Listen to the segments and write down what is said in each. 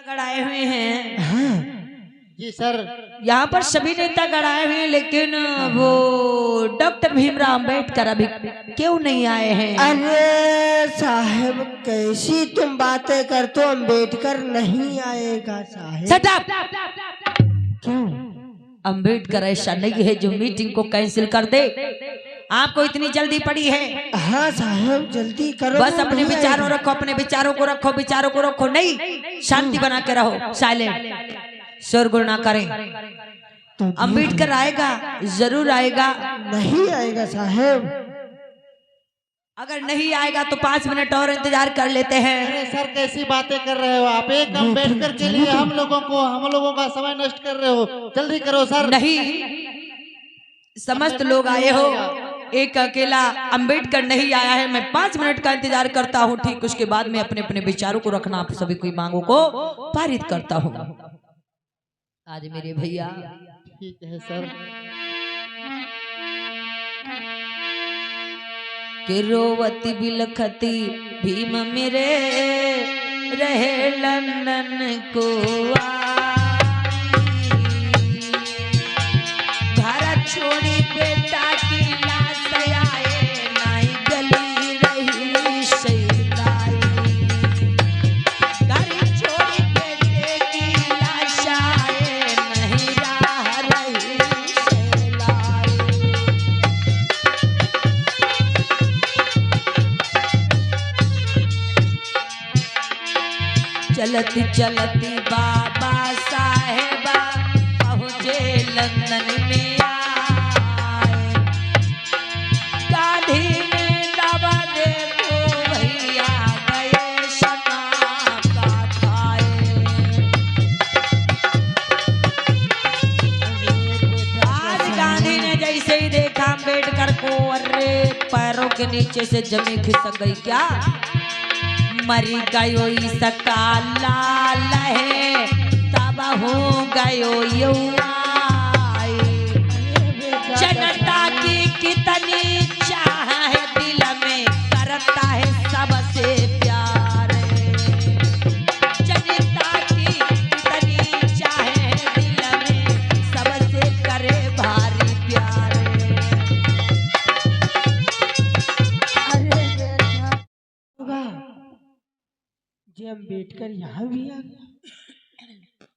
नेतागण आए हुए हैं। हाँ जी सर। यहाँ पर सभी नेतागण आए हुए हैं, लेकिन वो डॉक्टर भीमराव अंबेडकर अभी क्यों नहीं आए हैं? अरे साहब कैसी तुम बातें करते हो, अम्बेडकर नहीं आएगा साहब। Shut up! क्यों? अंबेडकर ऐसा नहीं है जो मीटिंग को कैंसिल कर दे। आपको इतनी जल्दी पड़ी है? हाँ साहब जल्दी करो। बस अपने विचारों रखो, अपने विचारों को रखो, विचारों को रखो। नहीं, शांति बना के रहो, साइलेंट, शोरगुल ना करें। तो अंबेडकर आएगा, जरूर आएगा। नहीं आएगा साहब। अगर नहीं आएगा तो 5 मिनट और इंतजार कर लेते हैं। अरे सर कैसी बातें कर रहे हो आप? एक अम्बेडकर के लिए हम लोगों का समय नष्ट कर रहे हो। जल्दी करो सर। नहीं, समस्त लोग आए हो, एक अकेला अंबेडकर नहीं आया है। मैं 5 मिनट का इंतजार करता हूँ, ठीक उसके बाद में अपने अपने विचारों को रखना, आप सभी की मांगों को पारित करता हूँ। आज मेरे भैया ठीक है सर। कि रोवती बिलखती भीम मेरे रहे लंदन को आई। भारत छोड़ी बेटा की लाश आए, नाई गली रही शैलाई। घर छोड़ी बेटे की लाश आए, नहीं राह रही शैलाई। चलती चलती बाबा साहेबा पहुँचे लंदन में आए। गांधी ने दावा देखो भैया गए शना का खाए। आज गांधी ने जैसे ही देखा अम्बेडकर को, अरे पैरों के नीचे से जमीन खिसक गई। क्या मरी गयो इसका लाल है, तब हो गयो युवाई। जनता की कितनी चाह है दिल में, करता है सबसे प्यार। जनता की कितनी चाह है दिल में, सबसे करे भारी प्यार। जी अम्बेडकर यहाँ भी आ गया।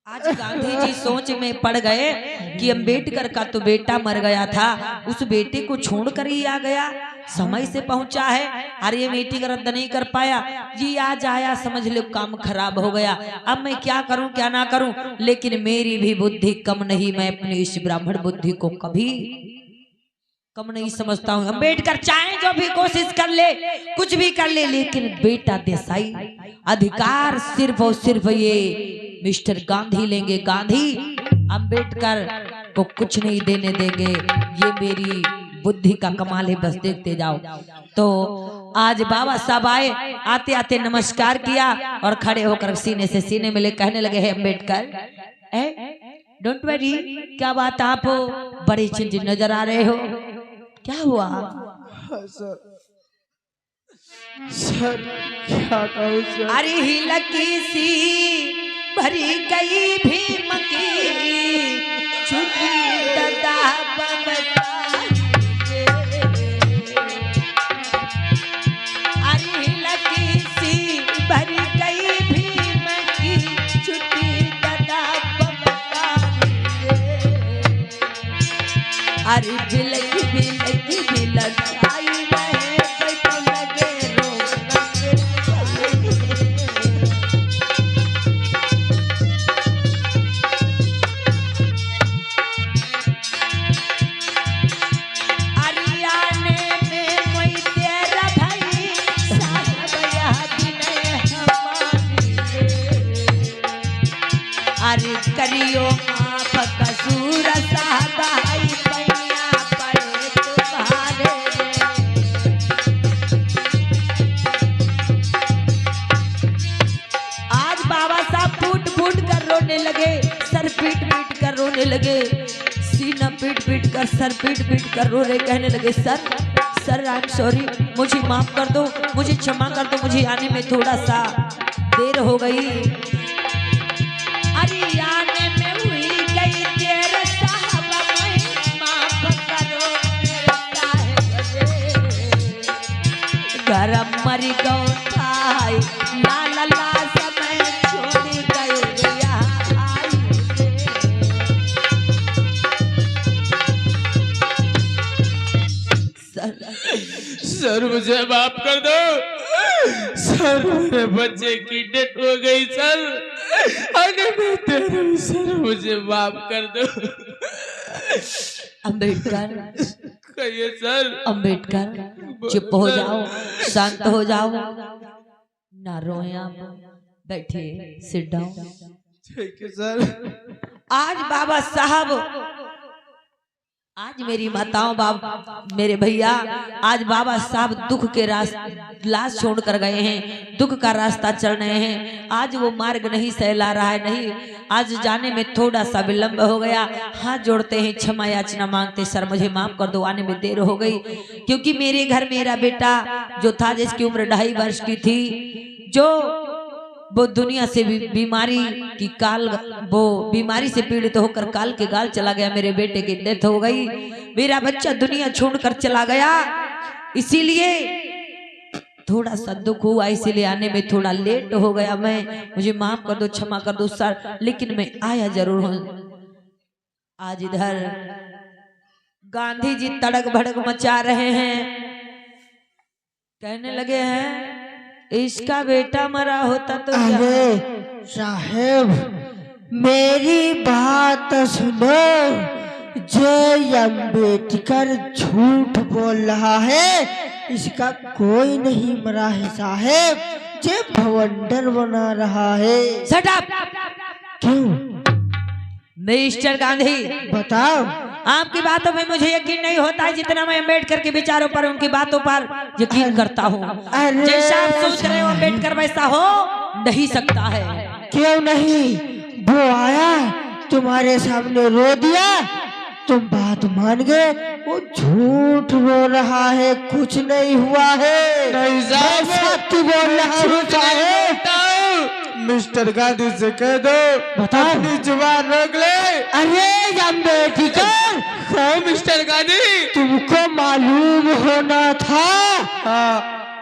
आज गांधी जी सोच में पड़ गए कि अम्बेडकर का तो बेटा मर गया था, उस बेटे को छोड़कर ही आ गया, समय से पहुंचा है। अरे ये मीटिंग रद्द नहीं कर पाया जी, आज आया, समझ लो काम खराब हो गया। अब मैं क्या करूं क्या ना करूं, लेकिन मेरी भी बुद्धि कम नहीं, मैं अपनी इस ब्राह्मण बुद्धि को कभी कम नहीं समझता हूँ। अम्बेडकर चाहे जो भी कोशिश कर ले, कुछ भी कर ले, लेकिन बेटा देसाई अधिकार सिर्फ और सिर्फ ये मिस्टर गांधी लेंगे। गांधी अम्बेडकर को कुछ नहीं देने देंगे। ये मेरी बुद्धि का कमाल है, बस देखते जाओ। तो आज बाबा साहब आए, आते आते नमस्कार किया और खड़े होकर सीने से सीने मिले, कहने लगे है अम्बेडकर डोंट वरी, क्या बात, आप बड़े चिंतित नजर आ रहे हो, क्या हुआ? सर क्या कहूँ सर। अरे हिलकी सी भरी गई भीम की छुट्टी दादा बमताइए। अरे हिलकी सी भरी गई भीम की छुट्टी दादा बमताइए। अरे बिलकी बिलकी बिलकाई रहे बैठ लगे रोग हरियाणे में कोई तेरा भाई साहब याद नहीं हमारी। अरे करियो माफ कसूर साहब आई पैया पड़े तुम्हारे। आज बाबा साहब फूट फूट कर रोने लगे, सर पीट पीट कर रोने लगे, सीना पीट पीट कर, सर पीट पीट कर रो रहे, कहने लगे sir sir I am sorry, मुझे माफ कर दो, मुझे क्षमा कर दो, मुझे आने में थोड़ा सा देर हो गई। मुझे माफ कर दो सर, मेरे बच्चे की डेथ हो गई सर, अगर मैं तेरे सर, मुझे माफ कर दो। अंबेडकर, कहिए सर। अंबेडकर चुप हो जाओ, शांत हो जाओ, ना रोए आप, बैठिए, सिट डाउन। ठीक है सर। आज बाबा साहब, आज मेरी माताओं, बाबा मेरे भैया, आज बाबा साहब दुख के लाश छोड़ कर गए हैं, दुख का रास्ता चल रहे हैं। आज वो मार्ग नहीं सहला रहा है, नहीं, आज जाने में थोड़ा सा विलंब हो गया। हाथ जोड़ते हैं, क्षमा याचना मांगते, सर मुझे माफ कर दो, आने में देर हो गई। क्योंकि मेरे घर मेरा बेटा जो था, जिसकी उम्र 2.5 वर्ष की थी, जो वो दुनिया से बीमारी की वो बीमारी से पीड़ित होकर काल के गाल चला गया। मेरे बेटे की डेथ हो गई, मेरा बच्चा दुनिया छोड़कर चला गया, इसीलिए थोड़ा सा दुख हुआ, इसीलिए आने में थोड़ा लेट हो गया। मुझे माफ कर दो, क्षमा कर दो सर, लेकिन मैं आया जरूर हूं। आज इधर गांधी जी तड़क भड़क मचा रहे हैं, कहने लगे हैं इसका बेटा मरा होता तो अरे साहेब मेरी बात सुनो, जय अम्बेडकर झूठ बोल रहा है, इसका कोई नहीं मरा है साहेब, जय भवंडर बना रहा है। Shut up! क्यों मिस्टर गांधी, बताओ। आपकी बातों में मुझे यकीन नहीं होता है जितना मैं अम्बेडकर के विचारों पर, उनकी बातों पर यकीन करता हूँ। जैसा आप सोच रहे हो अम्बेडकर वैसा हो नहीं सकता है। क्यों नहीं? वो आया तुम्हारे सामने रो दिया, तुम बात मान गए, वो झूठ बोल रहा है, कुछ नहीं हुआ है। नहीं साहब, सत्य बोल रहा हूँ साहेब। मिस्टर गांधी से कह दो, बताओ। अपनी जुबान रोक ले। अरे अम्बेडकर, हाँ मिस्टर गांधी, तुमको मालूम होना था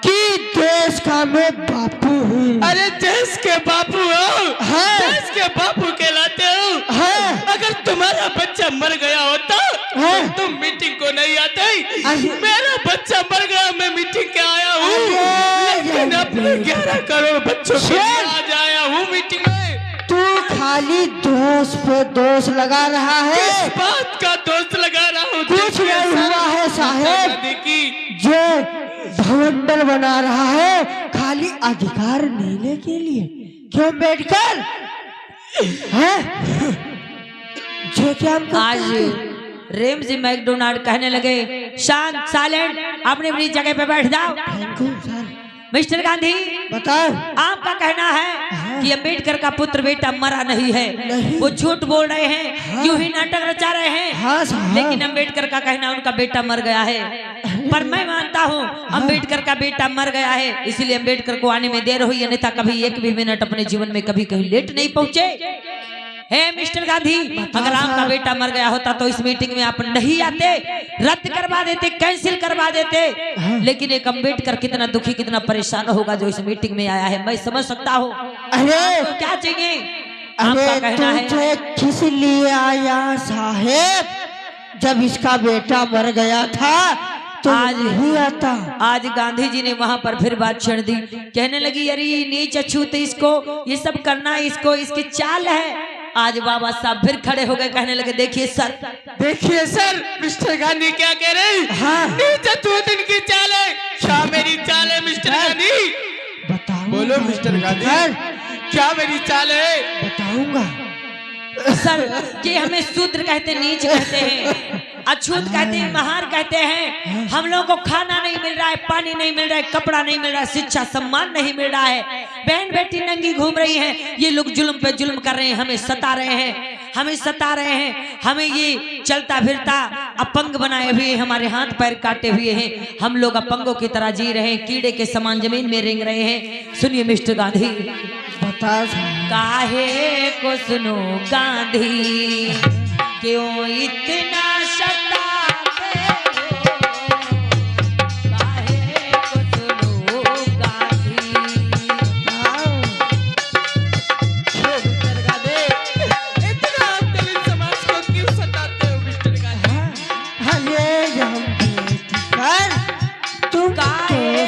कि देश का मैं बापू हूँ। अरे देश के बापू हो? हाँ। देश के बापू कहलाते हो? हाँ। अगर तुम्हारा बच्चा मर गया होता हाँ। तो तुम मीटिंग को नहीं आते। अरे। मेरा बच्चा मर गया, मैं मीटिंग के आया हूँ, अरे, लेकिन अपने 11 करोड़ बच्चों के लिए आज आया हूँ मीटिंग में। तू खाली दोष पे दोष लगा रहा है, किस बात का दोष लगा रहा हूँ? कुछ नहीं हुआ है साहेब। देखी जो भवंडर बना रहा है खाली अधिकार लेने के लिए। क्यों अम्बेडकर है? जो क्या हम करते आज हैं? रेमजी मैकडोनाल्ड कहने लगे शांत, साइलेंट, अपनी अपनी जगह पे बैठ जाओ। Thank you sir. Mister Gandhi, बताओ। आपका कहना है कि अम्बेडकर का पुत्र बेटा मरा नहीं है, नहीं। वो झूठ बोल रहे हैं, हाँ। यूं ही नाटक रचा रहे हैं। हाँ साहब। लेकिन अम्बेडकर का कहना उनका बेटा मर गया है, पर मैं मानता हूँ अम्बेडकर का बेटा मर गया है, इसलिए अम्बेडकर को आने में देर हुई, अन्यथा कभी एक भी मिनट अपने जीवन में कभी कहीं लेट नहीं पहुंचे। हे मिस्टर गांधी, अगर आपका बेटा मर गया होता तो इस मीटिंग में आप नहीं आते, रद्द करवा देते, कैंसिल करवा देते। लेकिन एक अम्बेडकर कितना दुखी, कितना परेशान होगा जो इस मीटिंग में आया है, मैं समझ सकता हूँ। अरे तो क्या चाहिए आपका कहना है? तुझे किस लिए आया साहेब? जब इसका बेटा मर गया था तो आज नहीं आता। आज गांधी जी ने वहां पर फिर बात छेड़ दी, कहने लगी अरे नीच अछूत इसको, ये सब करना इसको, इसकी चाल है। आज बाबा साहब फिर खड़े हो गए, कहने लगे देखिए सर, देखिए सर, मिस्टर गांधी क्या कह रहे हैं? हाँ। नीचे तू दिन की चाल है, क्या मेरी चाल है मिस्टर गांधी? बताऊंगा। बोलो मिस्टर गांधी, क्या मेरी चाल है? बताऊंगा सर कि हमें शूद्र कहते, नीच कहते हैं, अछूत कहते हैं, महार कहते हैं। हम लोगों को खाना नहीं मिल रहा है, पानी नहीं मिल रहा है, कपड़ा नहीं मिल रहा है, शिक्षा सम्मान नहीं मिल रहा है, बहन बेटी नंगी घूम रही हैं, ये लोग जुल्म पे जुल्म कर रहे हैं, हमें सता रहे हैं, हमें सता रहे हैं, हमें ये चलता फिरता अपंग बनाए हुए, हमारे हाथ पैर काटे हुए हैं, हम लोग अपंगों की तरह जी रहे हैं, कीड़े के समान जमीन में रेंग रहे हैं। सुनिए मिस्टर गांधी, बता साहब। काहे को सुनो गांधी, क्यों इतना सताते हो, काहे को सुनो गांधी। मिस्टर गांधी, इतना आप दलित समाज को क्यों सताते हो मिस्टर गांधी? अरे अम्बेडकर, तुम काहे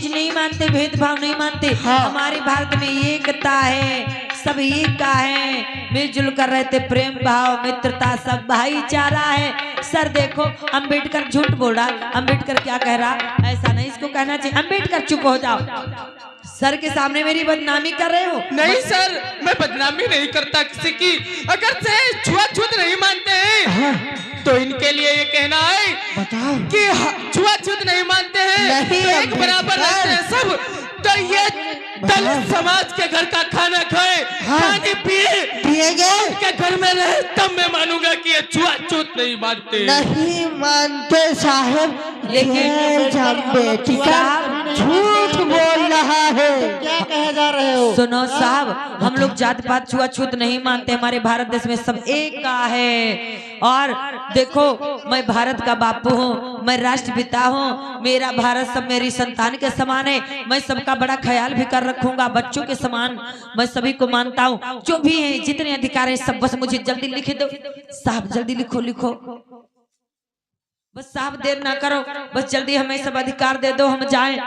चीज नहीं मानते, भेदभाव नहीं मानते। हाँ। हमारे भारत में एकता है, सब एक का है, मिलजुल कर रहते, प्रेम भाव मित्रता सब भाईचारा है। सर देखो अंबेडकर झूठ बोल रहा, अंबेडकर क्या कह रहा, ऐसा नहीं इसको कहना चाहिए। अंबेडकर चुप हो जाओ, सर के सामने मेरी बदनामी कर रहे हो। नहीं सर, मैं बदनामी नहीं करता किसी की। अगर से छुआछूत नहीं मानते हैं तो इनके लिए ये कहना है बताओ कि छुआछूत नहीं मानते हैं नहीं, तो एक बराबर रहते हैं सब। तो ये दलित समाज के घर का खाना खाए, पानी पिएंगे, के घर में रहे, तब मैं मानूंगा कि ये छुआछूत नहीं मानते। नहीं मानते साहब, लेकिन अंबेडकर झूठ बोल रहा है। क्या कहे जा रहे हो? सुनो साहब, हम लोग जात पात छुआछूत नहीं मानते, हमारे भारत देश में सब एक का है। और देखो मैं भारत का बापू हूँ, मैं राष्ट्रपिता हूँ, मेरा भारत सब मेरी संतान के समान है। मैं सबका बड़ा ख्याल भी कर रखूंगा, बच्चों के समान मैं सभी को मानता हूँ। जो भी है जितने अधिकार है सब, बस मुझे जल्दी लिख दो साहब, जल्दी लिखो लिखो, बस साहब देर ना करो, बस जल्दी हमें सब अधिकार दे दो, हम जाएं।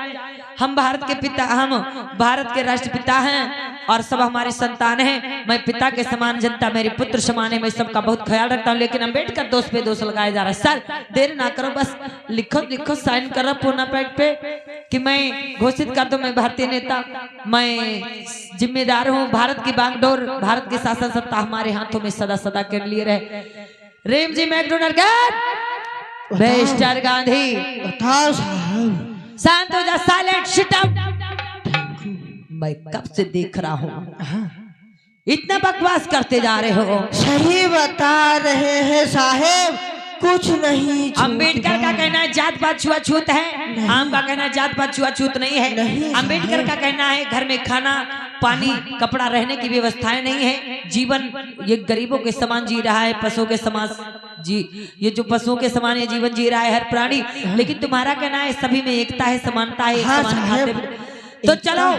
हम भारत के पिता, हम भारत के राष्ट्रपिता हैं और सब हमारी संतान हैं। मैं पिता के समान, जनता मेरी पुत्र समान है, मैं सबका बहुत ख्याल रखता हूँ। लेकिन अंबेडकर दोष पे दोष लगाया जा रहा है। सर देर ना करो, बस लिखो लिखो, साइन करो पूना पैड पे कि मैं घोषित कर दूं मैं भारतीय नेता, मैं जिम्मेदार हूँ। भारत की बागडोर, भारत की शासन सत्ता हमारे हाथों में सदा सदा के लिए रहे। रेमजी मैकडोनल्ड, मिस्टर गांधी, बताओ साहब। शांत हो जा, साइलेंट, शिट अप। मैं कब से देख रहा हूँ इतना बकवास करते जा रहे हो। सही बता रहे हैं साहब, कुछ नहीं। अंबेडकर का कहना है जात पात छुआछूत है, आम का कहना है जात पात छुआछूत नहीं है। अंबेडकर का कहना है घर में खाना पानी कपड़ा रहने की व्यवस्थाएं नहीं है, जीवन ये गरीबों के समान जी रहा है, पशुओं के समान जी, ये जो पशुओं के समान ये जीवन जी रहा है हर प्राणी। लेकिन तुम्हारा कहना है सभी में एकता है, समानता है, हाँ, समान खाते। तो चलो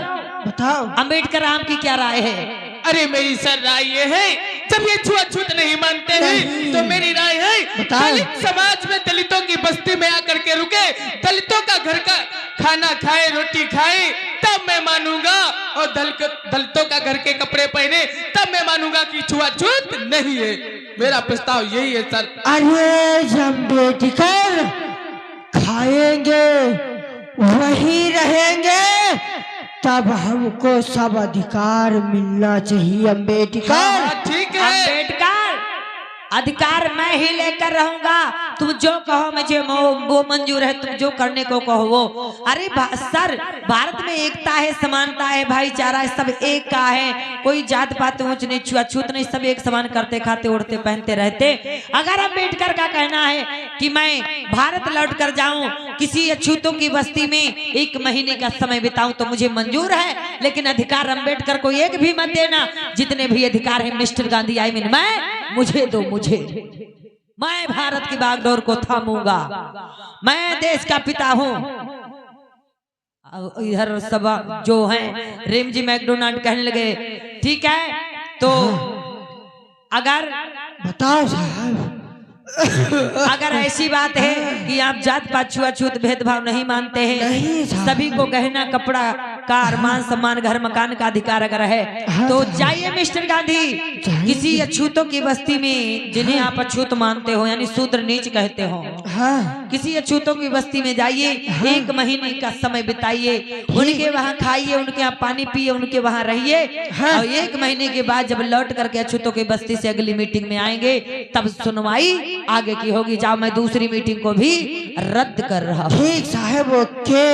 बताओ अंबेडकर आम की क्या राय है? अरे मेरी सर राय ये है, जब ये छुआछूत नहीं मानते हैं तो मेरी राय है दलित समाज में, दलितों की बस्ती में आकर के रुके, दलितों का घर का खाना खाए, रोटी खाए, तब मैं मानूंगा। और दलितों का घर के कपड़े पहने, तब मैं मानूंगा कि छुआछूत नहीं है। मेरा प्रस्ताव यही है सर। अरे अंबेडकर खाएंगे वही रहेंगे, तब हमको सब अधिकार मिलना चाहिए अंबेडकर। ठीक है अंबेडकर, अधिकार मैं ही लेकर रहूंगा, तुम जो कहो मुझे वो मंजूर है, तुम जो करने को कहो वो। अरे सर भारत में एकता है, समानता है, भाईचारा है, सब एक का है, कोई जात पात ऊंच नीच छुआछूत नहीं, सब एक समान करते खाते उड़ते पहनते रहते। अगर अंबेडकर का कहना है कि मैं भारत लौट कर जाऊं, किसी अछूतों की बस्ती में 1 महीने का समय बिताऊं, तो मुझे मंजूर है। लेकिन अधिकार अंबेडकर को एक भी मत देना, जितने भी अधिकार है मिस्टर गांधी, आई मीन मुझे दो, मुझे, मैं भारत की बागडोर को थामूंगा, मैं देश का पिता हूं। इधर सब जो हैं रेमजी मैकडोनल्ड कहने लगे ठीक है, तो अगर बताओ साहब, अगर ऐसी बात है कि आप जात पात छुआछूत भेदभाव नहीं मानते हैं, नहीं साहब। सभी को गहना कपड़ा कार मान सम्मान घर मकान का अधिकार अगर है, हाँ तो साहब। जाइए मिस्टर गांधी, किसी अछूतों की बस्ती में, जिन्हें आप अछूत मानते हो यानी शूद्र नीच कहते हो, हाँ किसी अछूतों की बस्ती में जाइए, 1 महीने का समय बिताइए, उनके वहाँ खाइए, उनके यहाँ पानी पिए, उनके वहाँ रहिए। और 1 महीने के बाद जब लौट करके अछूतों की बस्ती से अगली मीटिंग में आएंगे, तब सुनवाई आगे की होगी। जाओ, मैं दूसरी मीटिंग को भी रद्द कर रहा हूँ। ठीक साहब, ओके,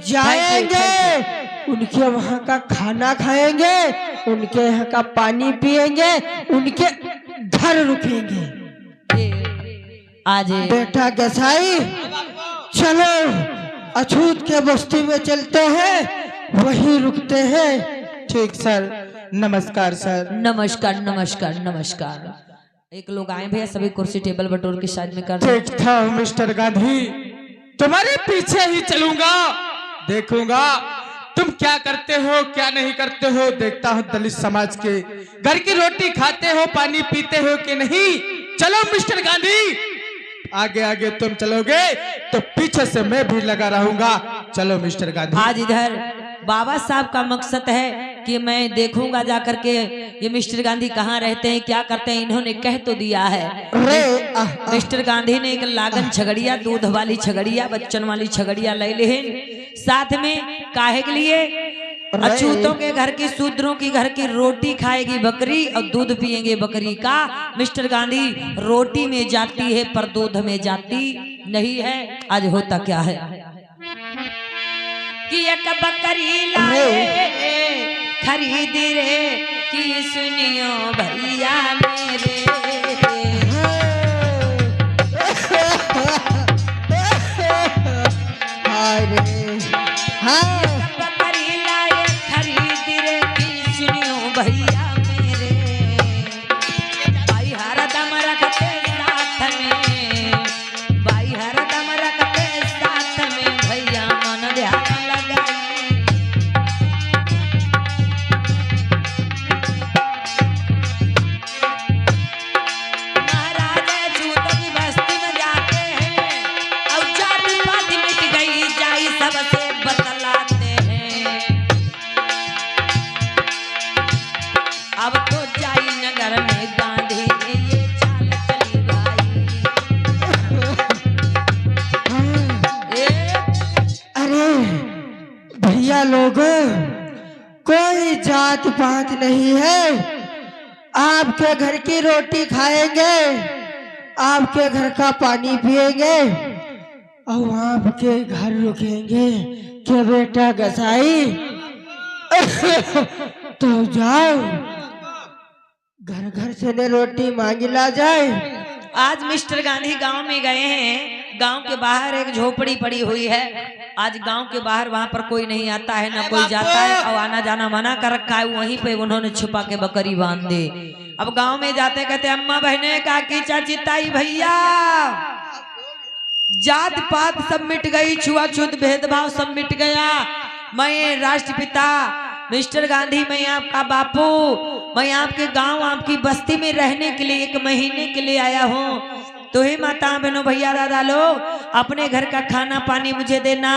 जाएंगे, उनके वहाँ का खाना खाएंगे, उनके यहाँ का पानी पिएंगे, उनके घर रुकेंगे। आज बेटा गसाई, चलो अछूत के बस्ती में चलते हैं, वहीं रुकते हैं। ठीक सर, नमस्कार सर। नमस्कार नमस्कार नमस्कार। एक लोग आए भैया, सभी कुर्सी टेबल बटोर के साइड में कर दो। ठीक था मिस्टर गांधी, तुम्हारे पीछे ही चलूंगा, देखूंगा तुम क्या करते हो क्या नहीं करते हो। देखता हूँ दलित समाज के घर की रोटी खाते हो, पानी पीते हो कि नहीं। चलो मिस्टर गांधी, आगे आगे तुम चलोगे तो पीछे से मैं भी लगा रहूंगा। चलो मिस्टर गांधी। आज इधर बाबा साहब का मकसद है कि मैं देखूंगा जाकर के ये मिस्टर गांधी कहाँ रहते हैं, क्या करते हैं। इन्होंने कह तो दिया है। मिस्टर गांधी ने एक लागन छगड़िया, दूध वाली छगड़िया, बच्चन वाली छगड़िया ले ली, साथ में काहे के लिए, अछूतों के घर की, शूद्रों की घर की रोटी खाएगी बकरी और दूध पिएंगे बकरी का। मिस्टर गांधी रोटी में जाती है पर दूध में जाती नहीं है। आज होता क्या है कि एक बकरी लाए खरीद रे कि सुनियो भैया मेरे, बकरी लाए खरीद रे कि सुनियो भैया मेरे, भाई हरदम रखते साथ में, भाई हरदम रखते साथ में, भैया मन ध्यान लगाई। महाराज जूतों की बस्ती में जाते हैं और जाति पाति मिट गई जाई सबसे बतलाते हैं। अब तो जाई नगर में गांधी ये चाल चली भाई। अरे भैया लोगों, कोई जात पात नहीं है। आपके घर की रोटी खाएंगे, आपके घर का पानी पिएंगे और आपके घर रुकेंगे कि बेटा गसाई तो जाओ घर घर से ने रोटी मांगी ला जाए। आज मिस्टर गांधी गांव में गए हैं। गांव के बाहर एक झोपड़ी पड़ी हुई है। आज गांव के बाहर वहां पर कोई नहीं आता है, ना कोई जाता है और आना जाना मना कर रखा है। वहीं पे उन्होंने छुपा के बकरी बांध दे। अब गांव में जाते कहते अम्मा बहने काकी चाची ताई भैया, जात पात सब मिट गई, छुआछूत भेदभाव सब मिट गया। मैं राष्ट्रपिता मिस्टर गांधी, मैं आपका बापू, मैं आपके गांव आपकी बस्ती में रहने के लिए 1 महीने के लिए आया हूँ। तो ही माता बहनों भैया दादा लोग, अपने घर का खाना पानी मुझे देना,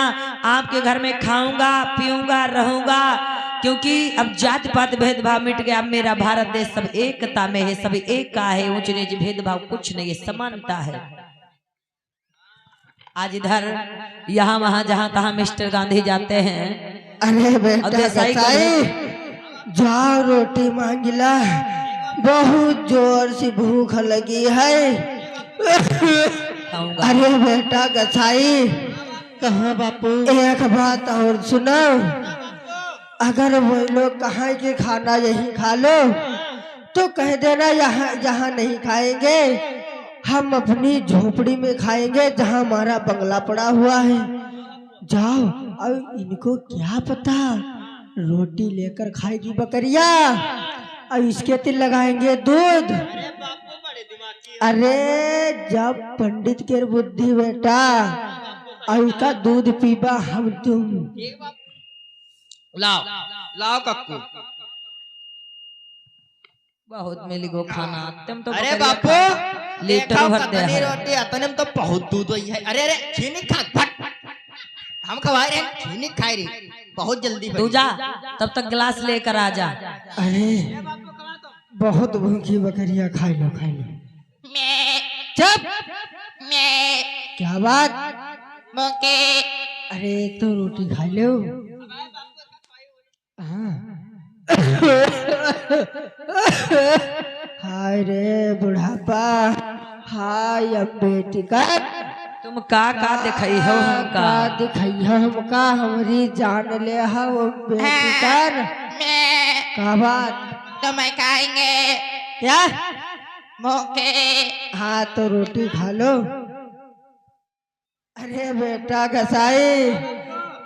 आपके घर में खाऊंगा पीऊंगा रहूंगा, क्योंकि अब जात पात भेदभाव मिट गया। अब मेरा भारत देश सब एकता में है, सब एक का है, ऊंच नीच भेदभाव कुछ नहीं है, समानता है। आज इधर यहाँ वहाँ जहाँ तहाँ मिस्टर गांधी जाते हैं। अरे बेटा गसाई, जाओ रोटी मांगिला, बहुत जोर से भूख लगी है। अरे बेटा गसाई, कहाँ बापू? एक बात और सुनो, अगर वो लोग कहाँ के खाना यही खा लो तो कह देना यहाँ नहीं खाएंगे, हम अपनी झोपड़ी में खाएंगे जहाँ हमारा बंगला पड़ा हुआ है। जाओ, अब इनको क्या पता रोटी लेकर खाएगी बकरिया और इसके तिल लगाएंगे दूध। अरे जब पंडित के बुद्धि बेटा और इसका दूध पीबा हम तुम। लाओ लाओ कक्कू। बहुत मिली गो खाना तुम तो। अरे बापू लीटर भर दे है। रोटी अतने में तो बहुत दूध हुई है। अरे अरे छीनी खा फट, हम खवाए रहे छीनी खाई रही, बहुत जल्दी तू जा, तब तक गिलास लेकर आ जा। अरे बहुत भूखी बकरिया, खाई लो खाई लो। चुप, क्या बात? अरे तो रोटी खा लो। हाय रे बुढ़ापा, हाय अम्बेडकर, तुम का दिखाई हो हमका? दिखाई हो हमका, हमारी जान ले हो अम्बेडकर। क्या बात? तो मैं खाएंगे क्या? मोके। हाँ तो रोटी खा लो। अरे बेटा गसाई,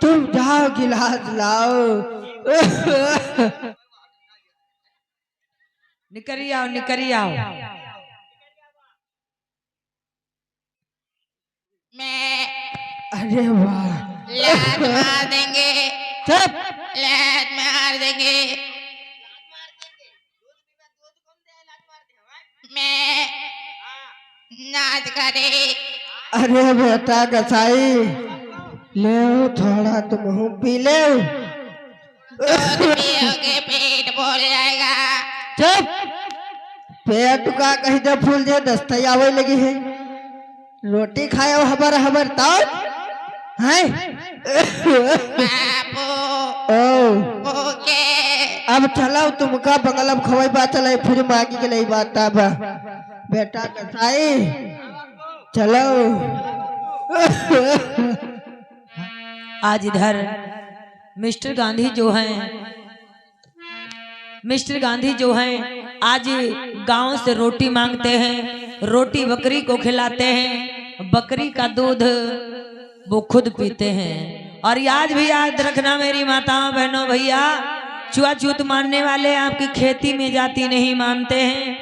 तुम जाओ गिलास लाओ। निकरी आओ निकरी आओ। अरे वाह, लात मार देंगे, चुप। लात मार देंगे। मैं नाच करे। अरे बेटा गसाई, ले थोड़ा तुम पी ले। पेट बोल जाएगा। चुप, पेट का कहीं तो फूल जे दस्ते आवे लगी है। रोटी खाए हबर हबर तब है। बापू ओ ओके। अब चलो तुमका बंगलब खवाई बात चले फिर मांगी के लिए बात तब बेटा कसाई चलो। आज इधर मिस्टर गांधी जो हैं, मिस्टर गांधी जो हैं आज गांव से रोटी मांगते हैं, रोटी बकरी को खिलाते हैं, बकरी का दूध वो खुद पीते हैं। और आज भी याद रखना मेरी माताओं बहनों भैया, छुआछूत मारने वाले आपकी खेती में जाती नहीं मानते हैं,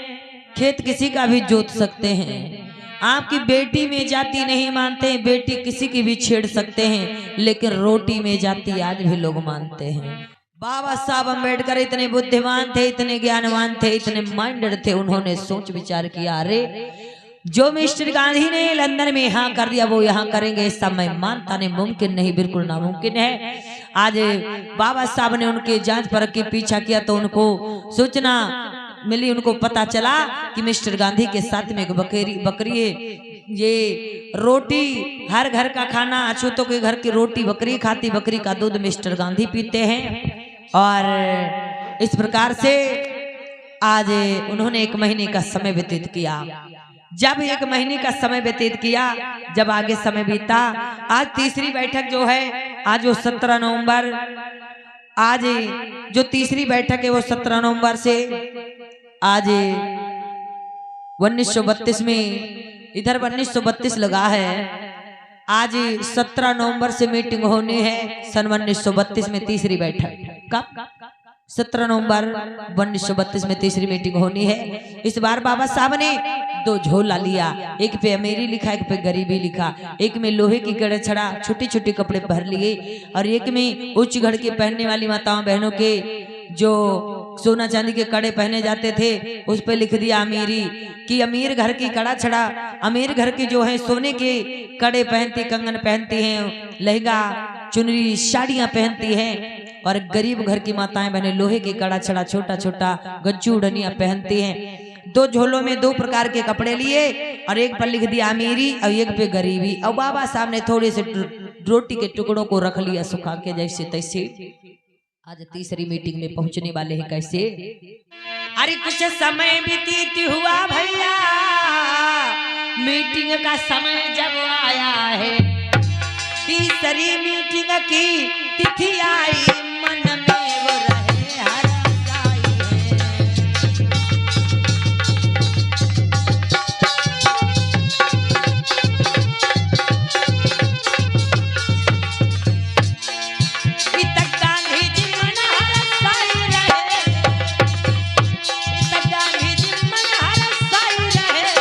खेत किसी का भी जोत सकते हैं। आपकी बेटी में जाति नहीं मानते हैं, बेटी किसी की भी छेड़ सकते हैं, लेकिन रोटी में जाति आज भी लोग मानते हैं। बाबा साहब अम्बेडकर इतने बुद्धिमान थे, इतने ज्ञानवान थे, इतने माइंडेड थे, उन्होंने सोच विचार किया अरे जो मिस्टर गांधी ने लंदन में यहाँ कर दिया वो यहाँ करेंगे, इस समय मानता नहीं, मुमकिन नहीं, बिल्कुल नामुमकिन है। आज बाबा साहब ने उनके जांच परख के पीछा किया तो उनको सूचना मिली, उनको पता चला कि मिस्टर गांधी के साथ में एक बकरी ये रोटी, हर घर का खाना, अछूतों के घर की रोटी बकरी खाती, बकरी का दूध मिस्टर गांधी पीते हैं। और इस प्रकार से आज उन्होंने 1 महीने का समय व्यतीत किया। जब 1 महीने का समय व्यतीत किया, जब आगे समय बीता, आज तीसरी बैठक जो है, आज वो 17 नवंबर, आज जो तीसरी बैठक है वो 17 नवंबर से आज 1932 में, इधर 1932 लगा है, आज 17 नवंबर से मीटिंग होनी है सन 1932 में तीसरी बैठक। कब? 17 नवंबर 1932 में तीसरी मीटिंग होनी है। इस बार बाबा साहब ने 2 झोला लिया, एक पे अमीरी लिखा, एक पे गरीबी लिखा, एक में लोहे की कड़े छड़ा छोटे छोटे कपड़े पहन लिए, और एक में उच्च घड़ के पहनने वाली माताओं बहनों के जो सोना चांदी के कड़े पहने जाते थे उस पे लिख दिया अमीरी, कि अमीर घर की कड़ा छड़ा, अमीर घर की जो है सोने के कड़े पहनती, कंगन पहनती हैं, लहंगा चुनरी साड़ियां पहनती हैं, और गरीब घर की माताएं बहने लोहे के कड़ा छड़ा छोटा छोटा गज्जू उड़निया पहनती हैं। 2 झोलों में 2 प्रकार के कपड़े लिए, और एक पर लिख दिया अमीरी और एक पे गरीबी। और बाबा साहब ने थोड़े से रोटी के टुकड़ों को रख लिया सुखा के जैसे तैसे। आज तीसरी मीटिंग में पहुंचने वाले हैं कैसे? अरे कुछ समय व्यतीत हुआ भैया, मीटिंग का समय जब आया है, तीसरी मीटिंग की तिथि आई, मन में वो रहे हरसाई है। तक गांधी जी मन हरसाई रहे, तक गांधी जी मन हरसाई रहे,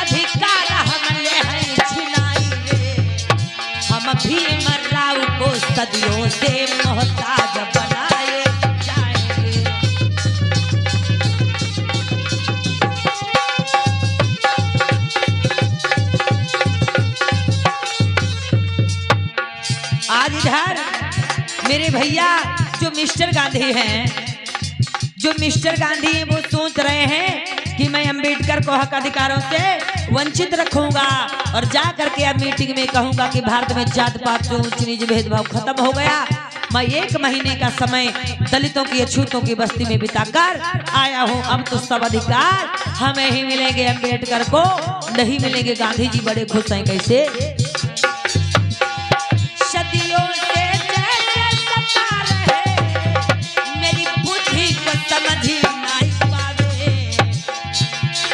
अधिकार हमले हैं छिनाई रे, हम भीम राव को सदियों से मोहताज बनाए जाएंगे। आज इधर मेरे भैया जो मिस्टर गांधी हैं, जो मिस्टर गांधी हैं, वो सोच रहे हैं कि मैं अंबेडकर को हक अधिकारों से वंचित रखूंगा, और जा करके अब मीटिंग में कहूंगा कि भारत में जात पात ऊंच नीच भेदभाव खत्म हो गया। मैं 1 महीने का समय दलितों की, अछूतों की बस्ती में बिताकर आया हूं, अब तो सब अधिकार हमें ही मिलेंगे, अंबेडकर को नहीं मिलेंगे। गांधी जी बड़े खुश हैं कैसे? सदियों से सता रहे, मेरी बुद्धि को समझ नहीं पावे,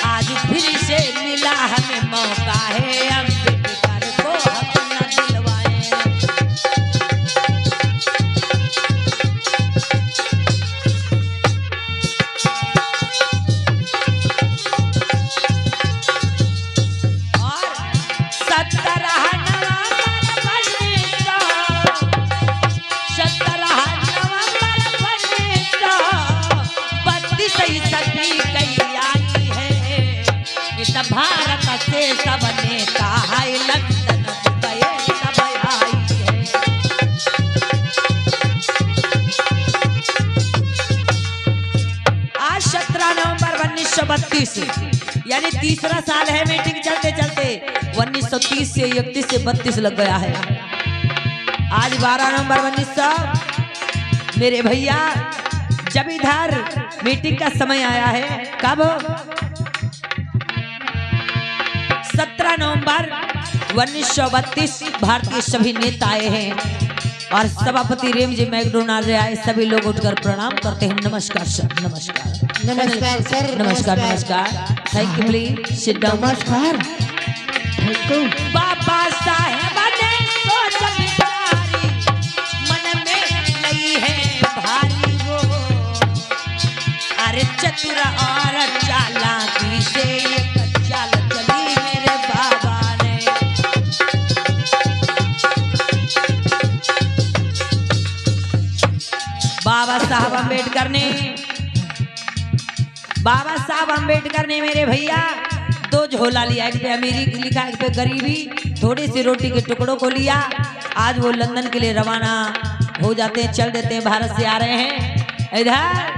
आज फिर से मिला हमें मौका है, अंबेडकर को हक न दिलवाए। और 17 1932 यानी तीसरा साल है मीटिंग चलते चलते। 1930 से 31 से 32 लग गया है। आज 12 नवंबर 1900 मेरे भैया जब इधर मीटिंग का समय आया है, कब 17 नवंबर 1932 भारतीय सभी नेता आए हैं और सभापति रेमजी मैकडोनाल्ड आए। सभी लोग उठकर प्रणाम करते हैं। नमस्कार सर, नमस्कार नमस्कार सर, नमस्कार नमस्कार। Thank you, please sit down. नमस्कार। Thank you. बाबा साहेब ने सोच विचारी, मन में नहीं है भारी वो, अरे चतुर और चालाकी से एक चाल चली मेरे बाबा ने। बाबा साहब अम्बेडकर ने मेरे भैया दो झोला लिया, एक पे अमीरी लिखा, एक पे गरीबी, थोड़ी सी रोटी के टुकड़ों को लिया। आज वो लंदन के लिए रवाना हो जाते हैं, चल देते हैं, भारत से आ रहे हैं। इधर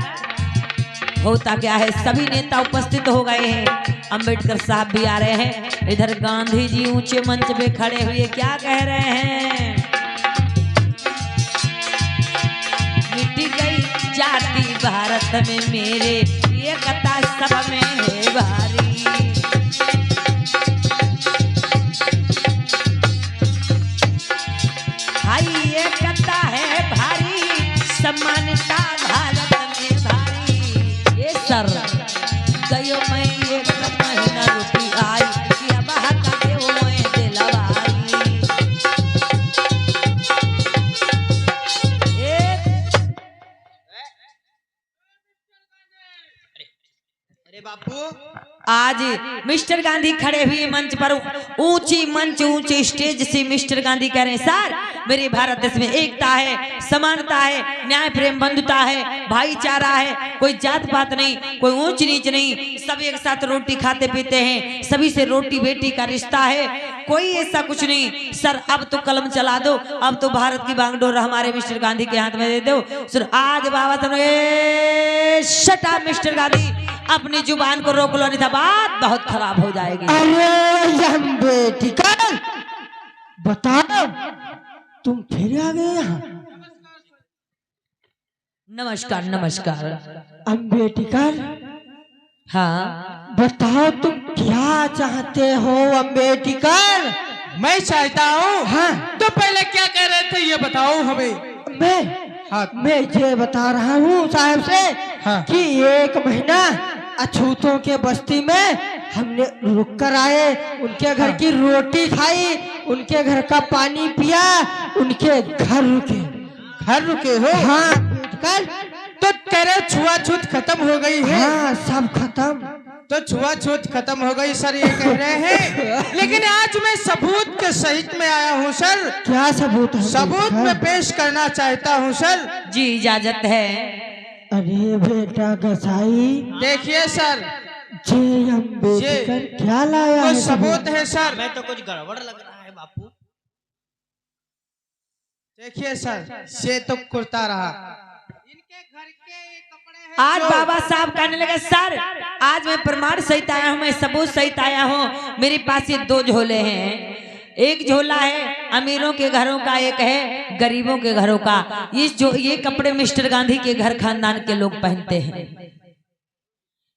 होता क्या है, सभी नेता उपस्थित हो गए हैं, अम्बेडकर साहब भी आ रहे हैं। इधर गांधी जी ऊंचे मंच पे खड़े हुए क्या कह रहे हैं, मिटी गई जाति भारत में मेरे, एकता सब में है भारी। हाई एकता है भारी, समानता भारत में भारी। ये सर गयो मैं एक महीना रुकी आई, कि अब हक देव मैं दिलवाई। अरे बापू, आज मिस्टर गांधी खड़े हुए मंच पर, ऊंची स्टेज से मिस्टर गांधी कह रहे हैं, सर मेरे भारत देश में एकता है, समानता है, न्याय प्रेम बंधुता है, भाईचारा है, कोई जात पात नहीं, कोई ऊंच नीच नहीं, सब एक साथ रोटी खाते पीते हैं, सभी से रोटी बेटी का रिश्ता है, कोई ऐसा कुछ नहीं। सर अब तो कलम चला दो, अब तो भारत की बागडोर हमारे मिस्टर गांधी के हाथ में दे दो। सर आज बाबा साहब शट अप मिस्टर गांधी, अपनी जुबान को रोक लो, नहीं था बात बहुत खराब हो जाएगी। अरे अम्बेडकर, बताओ तुम फिर आ गए यहाँ। नमस्कार नमस्कार। अम्बेडकर, हाँ बताओ तुम क्या चाहते हो अम्बेडकर। मैं चाहता हूँ। हाँ। तो पहले क्या कह रहे थे ये बताओ हमें। मैं ये बता रहा हूँ साहब से, हाँ। कि एक महीना अछूतों के बस्ती में हमने रुक कर आए, उनके घर की रोटी खाई, उनके घर का पानी पिया, उनके घर रुके हो। हाँ अम्बेडकर, तो तेरे छुआछूत खत्म हो गई है। हाँ सब खत्म। तो छुआछूत खत्म हो गई सर, ये कह रहे हैं। लेकिन आज मैं सबूत के सहित में आया हूँ सर। क्या सबूत है? सबूत में पेश करना चाहता हूँ सर। जी इजाजत है। अरे बेटा गसाई, देखिए सर, जय अम्बेडकर क्या लाया तो है सबूत है सर। मैं तो कुछ गड़बड़ लग रहा है बापू। देखिए सर, ये तो कुर्ता रहा। इनके घर के कपड़े हैं। आज बाबा साहब कहने लगे, सर आज मैं प्रमाण सहित आया हूँ, मैं सबूत सहित आया हूँ। मेरे पास ये दो झोले हैं, एक झोला है अमीरों के घरों का, एक है गरीबों के घरों का। ये कपड़े मिस्टर गांधी के घर खानदान के लोग पहनते हैं।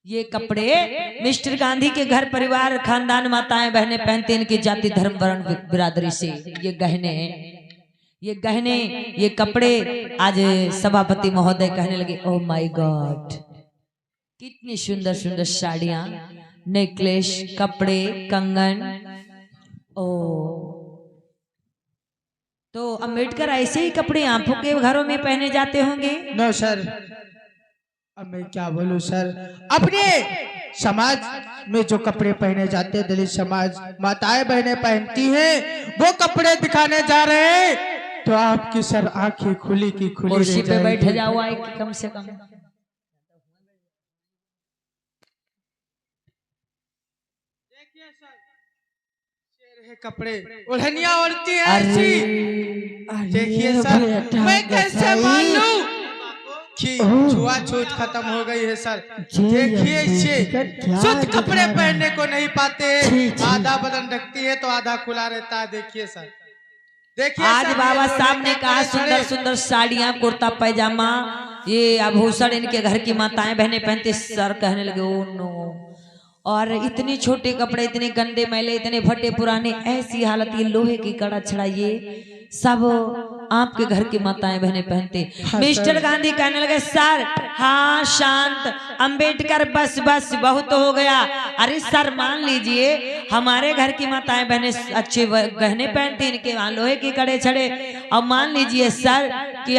ये कपड़े मिस्टर गांधी के घर परिवार खानदान माताएं बहनें पहनते हैं, इनकी जाति धर्म वर्ण बिरादरी से। ये गहने ये कपड़े आज सभापति महोदय कहने लगे, ओ माय गॉड कितनी सुंदर सुंदर साड़ियां, नेकलेस, कपड़े, कंगन। ओ तो अम्बेडकर ऐसे ही कपड़े आपों के घरों में पहने जाते होंगे? नो सर, अब मैं क्या बोलूं सर। अपने समाज में जो कपड़े पहने जाते हैं, दलित समाज माताएं बहनें पहनती हैं, वो कपड़े दिखाने जा रहे हैं, तो आपकी सर आंखें खुली की खुली कुर्सी रह पे बैठ जाएगी। जाओ आए कम से कम। देखिए सर, शेर है कपड़े, ओढ़नियां ओढ़ती हैं ऐसी। देखिए सर, मैं कैसे मान लूं? कि छुआछूत खत्म हो गई है सर। देखिए इसे शुद्ध कपड़े पहनने को नहीं पाते, आधा बदन ढकती है तो आधा खुला रहता है। देखिए सर, देखिए आज सर, बाबा ये साहब ने लोग कहा खड़े- सुंदर सुंदर साड़ियां, कुर्ता पैजामा, ये आभूषण इनके घर की माताएं बहनें पहनते। सर कहने लगे ओ नो, और इतने छोटे कपड़े, इतने गंदे मैले, इतने फटे पुराने, ऐसी हालत, ये लोहे की कड़ा छड़ा, ये सब आपके घर की माताएं बहनें पहनते। मिस्टर गांधी कहने लगे सर हाँ शांत, अंबेडकर बस बस बहुत हो गया। अरे सर मान लीजिए हमारे घर की माताएं बहनें अच्छे गहने पहनती, इनके वहां लोहे की कड़े छड़े। और मान लीजिए सर कि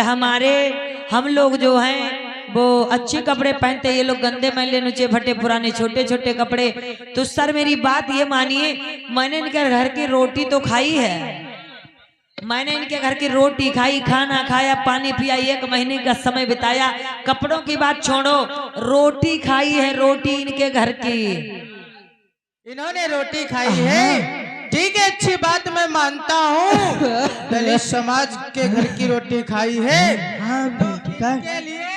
हम लोग जो हैं वो अच्छे कपड़े पहनते, ये लोग गंदे मैले नुचे फटे पुराने छोटे छोटे कपड़े। तो सर मेरी बात ये मानिए, मैंने इनके घर की रोटी तो खाई है, मैंने इनके घर की रोटी खाई, खाना खाया, पानी पिया, 1 महीने का समय बिताया। कपड़ों की बात छोड़ो, रोटी खाई है, रोटी इनके घर की। इन्होंने रोटी खाई है, ठीक है, अच्छी बात मैं मानता हूँ। दलित समाज के घर की रोटी खाई है, हाँ बेटा, के लिए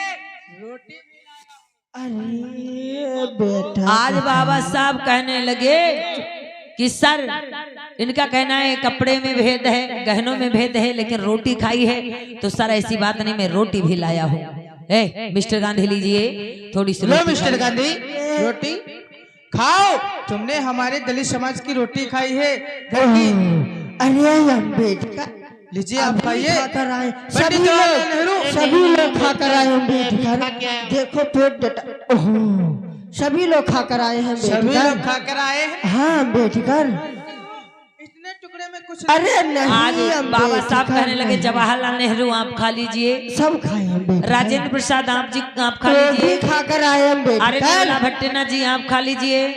रोटी। अरे बेटा, आज बाबा साहब कहने लगे कि सर इनका कहना है कपड़े में भेद है, गहनों में भेद है, लेकिन रोटी खाई है। तो सर ऐसी बात नहीं, मैं रोटी भी लाया हूँ। मिस्टर गांधी लीजिए थोड़ी सी लो रोटी मिस्टर खाइए। गांधी, रोटी खाओ। तुमने हमारे दलित समाज की रोटी खाई है घर की, अरे अम्बेडकर लीजिए आप खाइए। खाकर आए, पंडित जवाहरलाल नेहरू। सभी लोग खाकर आए अम्बेडकर। देखो पेट डटा, ओहो, सभी लोग खाकर आए हैं सभी लोग अम्बेडकर। खाकर आए हैं। हाँ अम्बेडकर, इतने टुकड़े में कुछ अरे नहीं आज बाबा साहब अम्बेडकर, कहने लगे नहीं। जवाहरलाल नेहरू आप खा लीजिए, सब खाए अम्बेडकर, राजेंद्र प्रसाद आप खा वो लीजिए, भी खाकर आए अरे अम्बेडकर। निर्मला भट्टना जी आप खा लीजिए,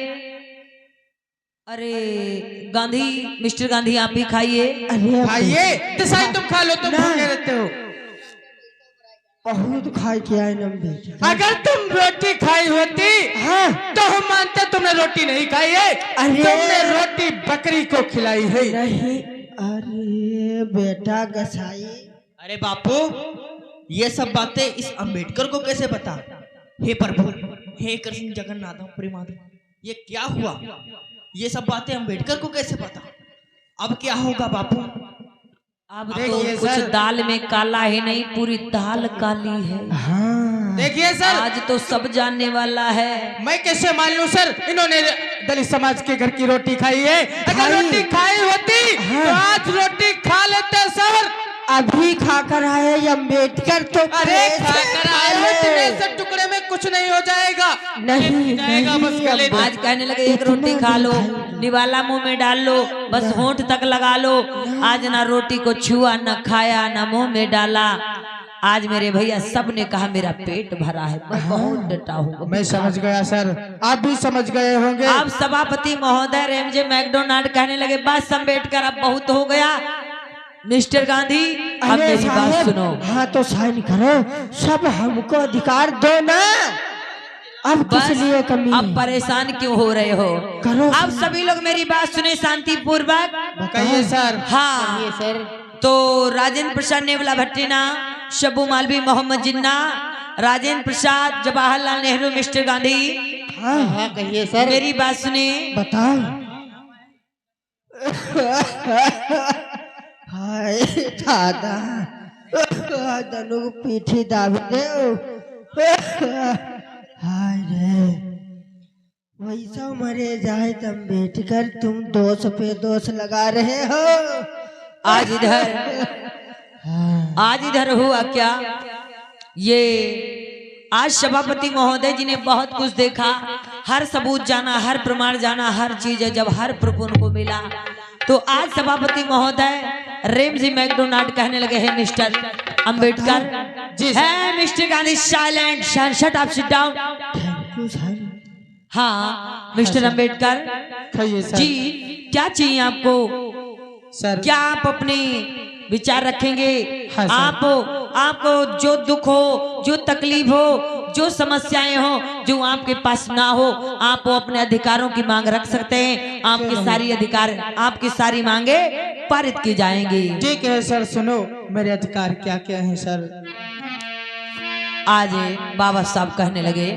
अरे गांधी मिस्टर गांधी आप भी खाइए। अरे खाइए, देसाई तुम खा लो, तुम नहीं। भूखे रहते हो। बहुत खाए के आए अम्बेडकर। अगर तुम रोटी खाई होती हाँ, तो हम मानते तुमने रोटी नहीं खाई है, अरे। तुमने रोटी बकरी को खिलाई है। नहीं, अरे बेटा गसाई, अरे बापू, ये सब बातें इस अंबेडकर को कैसे पता? हे प्रभु, हे कृष्ण जगन्नाथ प्रेमाधव, ये क्या हुआ? ये सब बातें अंबेडकर को कैसे पता? अब क्या होगा बापू? अब तो देखिए कुछ सर। दाल में काला ही नहीं, पूरी दाल काली है। हाँ देखिए सर, आज तो सब जानने वाला है। मैं कैसे मान लूं सर, इन्होंने दलित समाज के घर की रोटी खाई है। अगर खाई। रोटी खाई होती हाँ। तो आज रोटी खा लेते सर। अभी खाकर आए अम्बेडकर, तो अरे कैसे खाकर आए हो, खाए? इतने से टुकड़े में कुछ नहीं हो जाएगा। नहीं जाएगा बस नहीं, गले में। आज कहने लगे एक रोटी खा लो, निवाला मुंह में डाल लो, बस होंठ तक लगा लो। आज ना रोटी को छुआ, ना खाया, ना मुंह में डाला। आज मेरे भैया सब ने कहा मेरा पेट भरा है, मैं बहुत डटा हूँ। मैं समझ गया सर, आप भी समझ गए होंगे। अब सभापति महोदय रेमजे मैकडोनाल्ड कहने लगे बस अम्बेडकर अब बहुत हो गया। मिस्टर गांधी अब अरे मेरी बात साहब, सुनो। हाँ तो साइन करो, सब हमको अधिकार दो ना। अब बस किस लिए कमी? अब परेशान क्यों हो रहे हो? करो। अब सभी लोग मेरी बात सुने शांति पूर्वक। कहिए सर। हाँ सर, तो राजेंद्र प्रसाद नेवला भट्टिना, शब्बू मालवी, मोहम्मद जिन्ना, राजेंद्र प्रसाद, जवाहरलाल नेहरू, मिस्टर गांधी, हाँ हाँ कहिए सर। मेरी बात सुने। बताओ। हाय दादा, दनु पीठी दाब दे। हाय रे, वैसा मरे जाए तो अम्बेडकर, तुम दोष पे दोष लगा रहे हो। आज इधर हुआ क्या? ये आज सभापति महोदय जी ने बहुत कुछ देखा, हर सबूत जाना, हर प्रमाण जाना, हर चीज जब हर प्रूफ उनको मिला, तो आज सभापति महोदय रेमजी मैकडोनाल्ड कहने लगे हैं मिस्टर अम्बेडकर जी है mister Gandhi silent, shut up, sit down. Thank you sir. हाँ मिस्टर अम्बेडकर कहिए सर। जी, क्या चाहिए आपको? सर, क्या आप अपने विचार रखेंगे? हाँ सर। आपको जो दुख हो, जो तकलीफ हो, जो समस्याएं हो, जो आपके पास ना हो, आप वो अपने अधिकारों की मांग रख सकते हैं। आपके सारी अधिकार, आपकी सारी मांगे पारित की जाएंगी। ठीक है सर, सुनो मेरे अधिकार क्या क्या है सर। आज बाबा साहब कहने लगे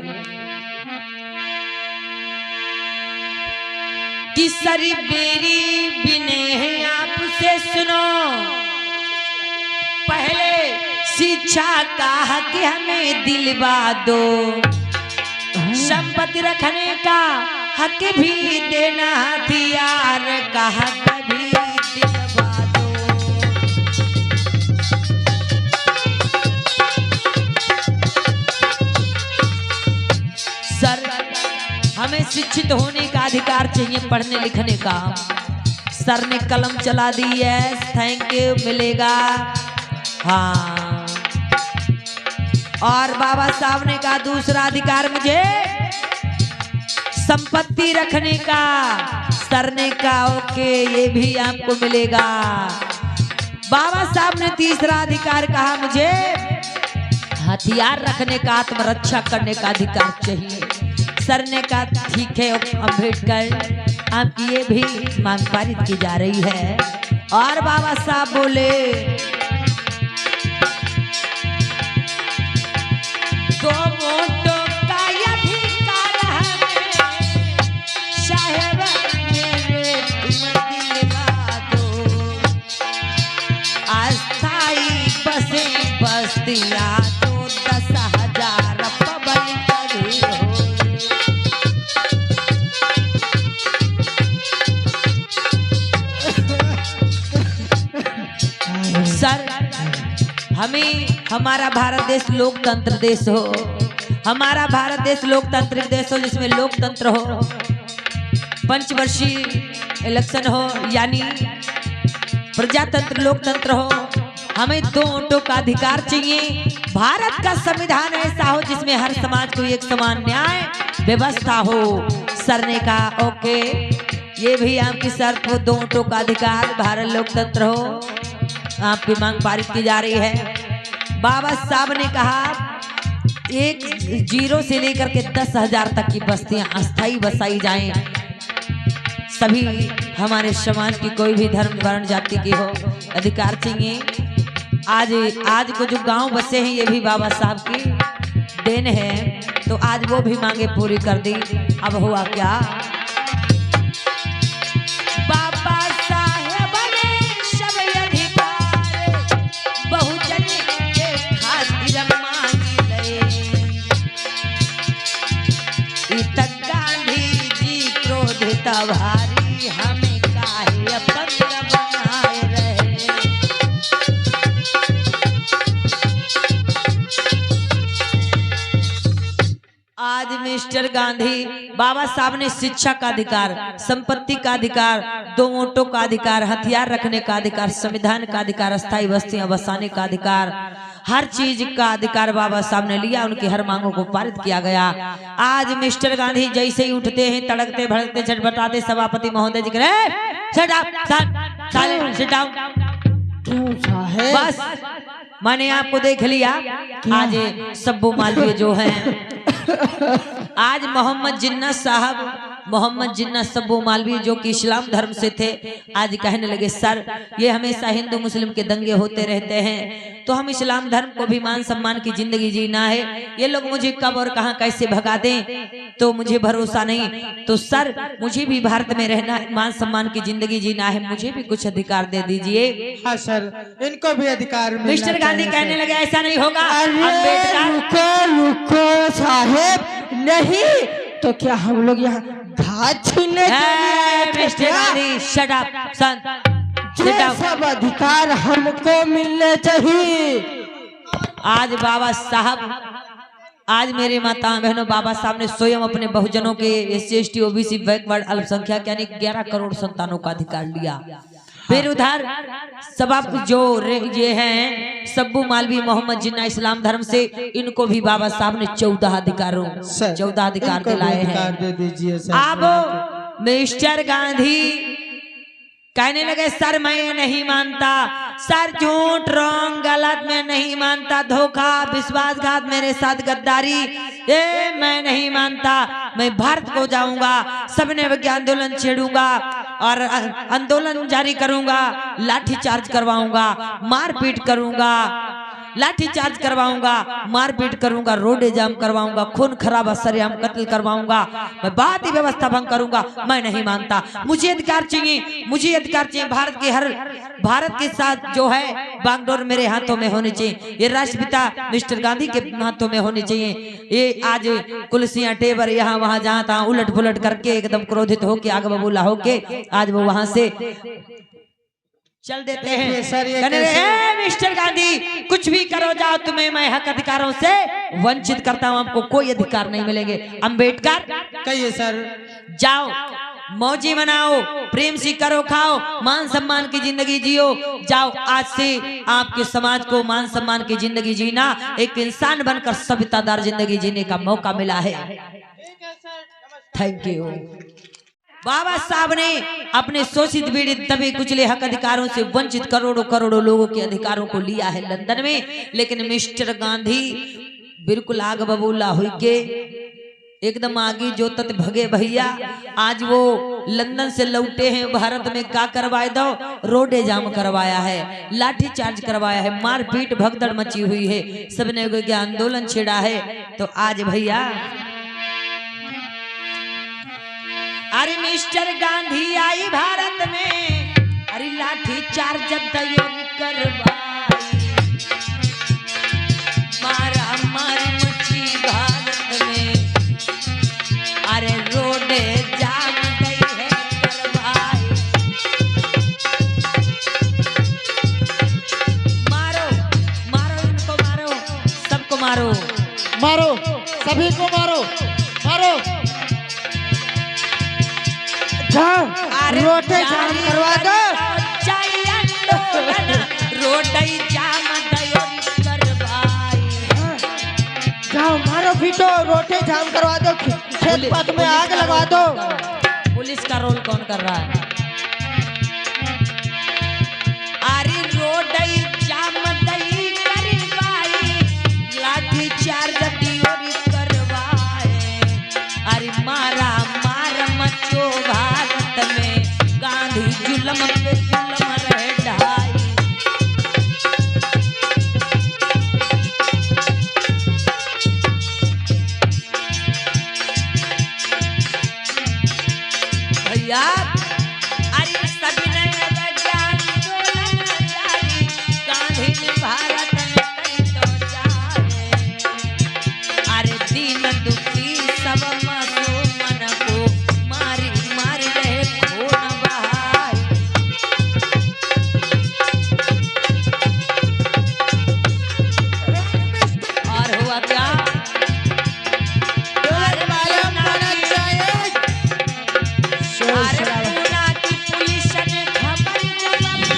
कि सरी बेरी बिने आपसे सुनो, पहले शिक्षा का हक हमें दिलवा दो, संपत्ति रखने का हक भी देना, हथियार का हक भी दिलवा दो। सर हमें शिक्षित होने का अधिकार चाहिए, पढ़ने लिखने का। सर ने कलम चला दी है, थैंक यू मिलेगा। हाँ, और बाबा साहब ने कहा दूसरा अधिकार मुझे संपत्ति रखने का। सर ने कहा ओके, ये भी आपको मिलेगा। बाबा साहब ने तीसरा अधिकार कहा मुझे हथियार रखने का, आत्मरक्षा करने का अधिकार चाहिए। सर ने कहा ठीक है अम्बेडकर, आपकी ये भी मांग पारित की जा रही है। और बाबा साहब बोले दो वोटों का अधिकार हमें, साहेब मेरे दिलवा दो, अस्थाई बस्तियां तो 10,000 पब्लिक भी हो। सर हमें हमारा भारत देश लोकतंत्र देश हो, हमारा भारत देश लोकतांत्रिक देश हो, जिसमें लोकतंत्र हो, पंचवर्षीय इलेक्शन हो, यानी प्रजातंत्र लोकतंत्र हो। हमें 2 वोटों का अधिकार चाहिए। भारत का संविधान ऐसा हो जिसमें हर समाज को एक समान न्याय व्यवस्था हो। सर ने कहा ओके, ये भी आपकी शर्त हो, 2 वोटों का अधिकार, भारत लोकतंत्र हो, आपकी मांग पारित की जा रही है। बाबा साहब ने कहा 1 से लेकर के 10,000 तक की बस्तियां अस्थाई बसाई जाएं। सभी हमारे समाज की कोई भी धर्म वर्ण जाति की हो, अधिकार चाहिए। आज को जो गांव बसे हैं ये भी बाबा साहब की देन है, तो आज वो भी मांगे पूरी कर दी। अब हुआ क्या, बाबा साहेब ने सब अधिकार बहुजन के खातिर मांगी ले। तक गांधी जी क्रोधित भारी, हमें काहे पत्र बनाए रहे। आज मिस्टर गांधी, बाबा साहब ने शिक्षा का अधिकार, संपत्ति का अधिकार, 2 वोटों का अधिकार, हथियार रखने का अधिकार, संविधान का अधिकार, अस्थायी बस्तियां बसाने का अधिकार, हर चीज का अधिकार बाबा साहब ने लिया। उनकी हर मांगों को पारित किया गया। आज मिस्टर गांधी जैसे ही उठते हैं, तड़कते भड़कते झटपटाते सभापति महोदय जी कहे बस मैंने आपको देख लिया। आज सब्बू मालवीय जो है, आज मोहम्मद जिन्ना साहब, मोहम्मद जिन्ना सब्बू मालवीय जो कि इस्लाम धर्म से थे, आज कहने लगे सर ये हमेशा हिंदू मुस्लिम के दंगे होते रहते हैं, तो हम इस्लाम धर्म को भी मान सम्मान की जिंदगी जीना है। ये लोग मुझे कब और कहां कैसे भगा दें तो मुझे भरोसा नहीं। तो सर मुझे भी भारत में रहना, मान सम्मान की जिंदगी जीना है, मुझे भी कुछ अधिकार दे दीजिए। हाँ सर, इनको भी अधिकार मिस्टर गांधी कहने लगे ऐसा नहीं होगा। रुको साहेब, नहीं तो क्या हम लोग यहाँ घात छीनने मिस्टर गांधी शट अप सन, सब अधिकार हमको मिलने चाहिए। आज बाबा साहब, आज मेरे माता बहनों, बाबा साहब ने स्वयं अपने बहुजनों के SC ST OBC बैकवर्ड अल्पसंख्यक यानी 11 करोड़ संतानों का अधिकार लिया। फिर उधर सभा जो ये हैं सब्बू मालवी मोहम्मद जिन्ना इस्लाम धर्म से, इनको भी बाबा साहब ने 14 अधिकार दिलाए हैं। अब मिस्टर गांधी कहने लगे सर मैं नहीं मानता, सर झूठ रॉन्ग गलत मैं नहीं मानता, धोखा विश्वासघात मेरे साथ गद्दारी ये मैं नहीं मानता। मैं भारत को जाऊंगा, सबने विज्ञान आंदोलन छेड़ूंगा और आंदोलन जारी करूंगा, लाठी चार्ज करवाऊंगा, मारपीट करूंगा, लाठी चार्ज करवाऊंगा, मारपीट करूंगा, रोडे जाम करवाऊंगा, खून खराबा सरेआम कत्ल करवाऊंगा, मैं बात ही व्यवस्था भंग करूंगा। मैं नहीं मानता, मुझे अधिकार चाहिए, मुझे अधिकार चाहिए। भारत के साथ जो है बागडोर मेरे हाथों में होनी चाहिए, ये राष्ट्रपिता मिस्टर गांधी के हाथों में होनी चाहिए। ये आज कुर्सियां टेबल यहाँ वहां जहां तहां उलट पुलट करके एकदम क्रोधित होके आग बबूला होके आज वो वहां से चल देते हैं। सर, ये कहने लगे, "ए, मिस्टर गांधी कुछ भी करो, जाओ, तुम्हें मैं हक अधिकारों से वंचित करता हूं, आपको कोई अधिकार नहीं मिलेंगे। अंबेडकर कहिए सर। जाओ, मौजी मनाओ, प्रेम से करो खाओ, मान सम्मान की जिंदगी जियो। जाओ, आज से आपके समाज को मान सम्मान की जिंदगी जीना, एक इंसान बनकर सभ्यतादार जिंदगी जीने का मौका मिला है। Thank you. बाबा साहब ने अपने शोषित पीड़ित दबे कुचले हक अधिकारों से वंचित करोड़ों करोड़ों लोगों के अधिकारों को लिया है लंदन में, लेकिन मिस्टर गांधी बिल्कुल आग बबूला हुई के एकदम आगे जो तत भगे भैया। आज वो लंदन से लौटे हैं, भारत में क्या करवाए दो, रोडे जाम करवाया है, लाठी चार्ज करवाया है, मारपीट भगदड़ मची हुई है, सबने कोई आंदोलन छेड़ा है। तो आज भैया अरे मिस्टर गांधी आई भारत में, अरे लाठी चार्ज करवाई, मारा मारी मची भारत में, अरे रोडे जाम गई है करवाई। मारो मारो इनको, मारो सबको मारो, मारो सभी को मारो, मारो। जाओ, अरे रोटे जाम करवा दो। रोडे जाम करवाई। जाओ, मारो पीटो, रोटे जाम करवा दो, खेत पात में आग लगा दो। पुलिस का रोल कौन कर रहा है? अरे रोडे जाम करवाई, लाठी चार्ज करवाए, अरे मारा मार मचो भारत में, गांधी जुल्म पे जुल्म रह ढाई। भैया अरे सभी ने आंदोलन जारी, गांधी ने भारत में कई तो जाए, अरे दीन दुखी सब मासूमन को मारी मारी रहे खून बहाई। और हुआ क्या? अरे पूना की पुलिस ने खबर जब पाई,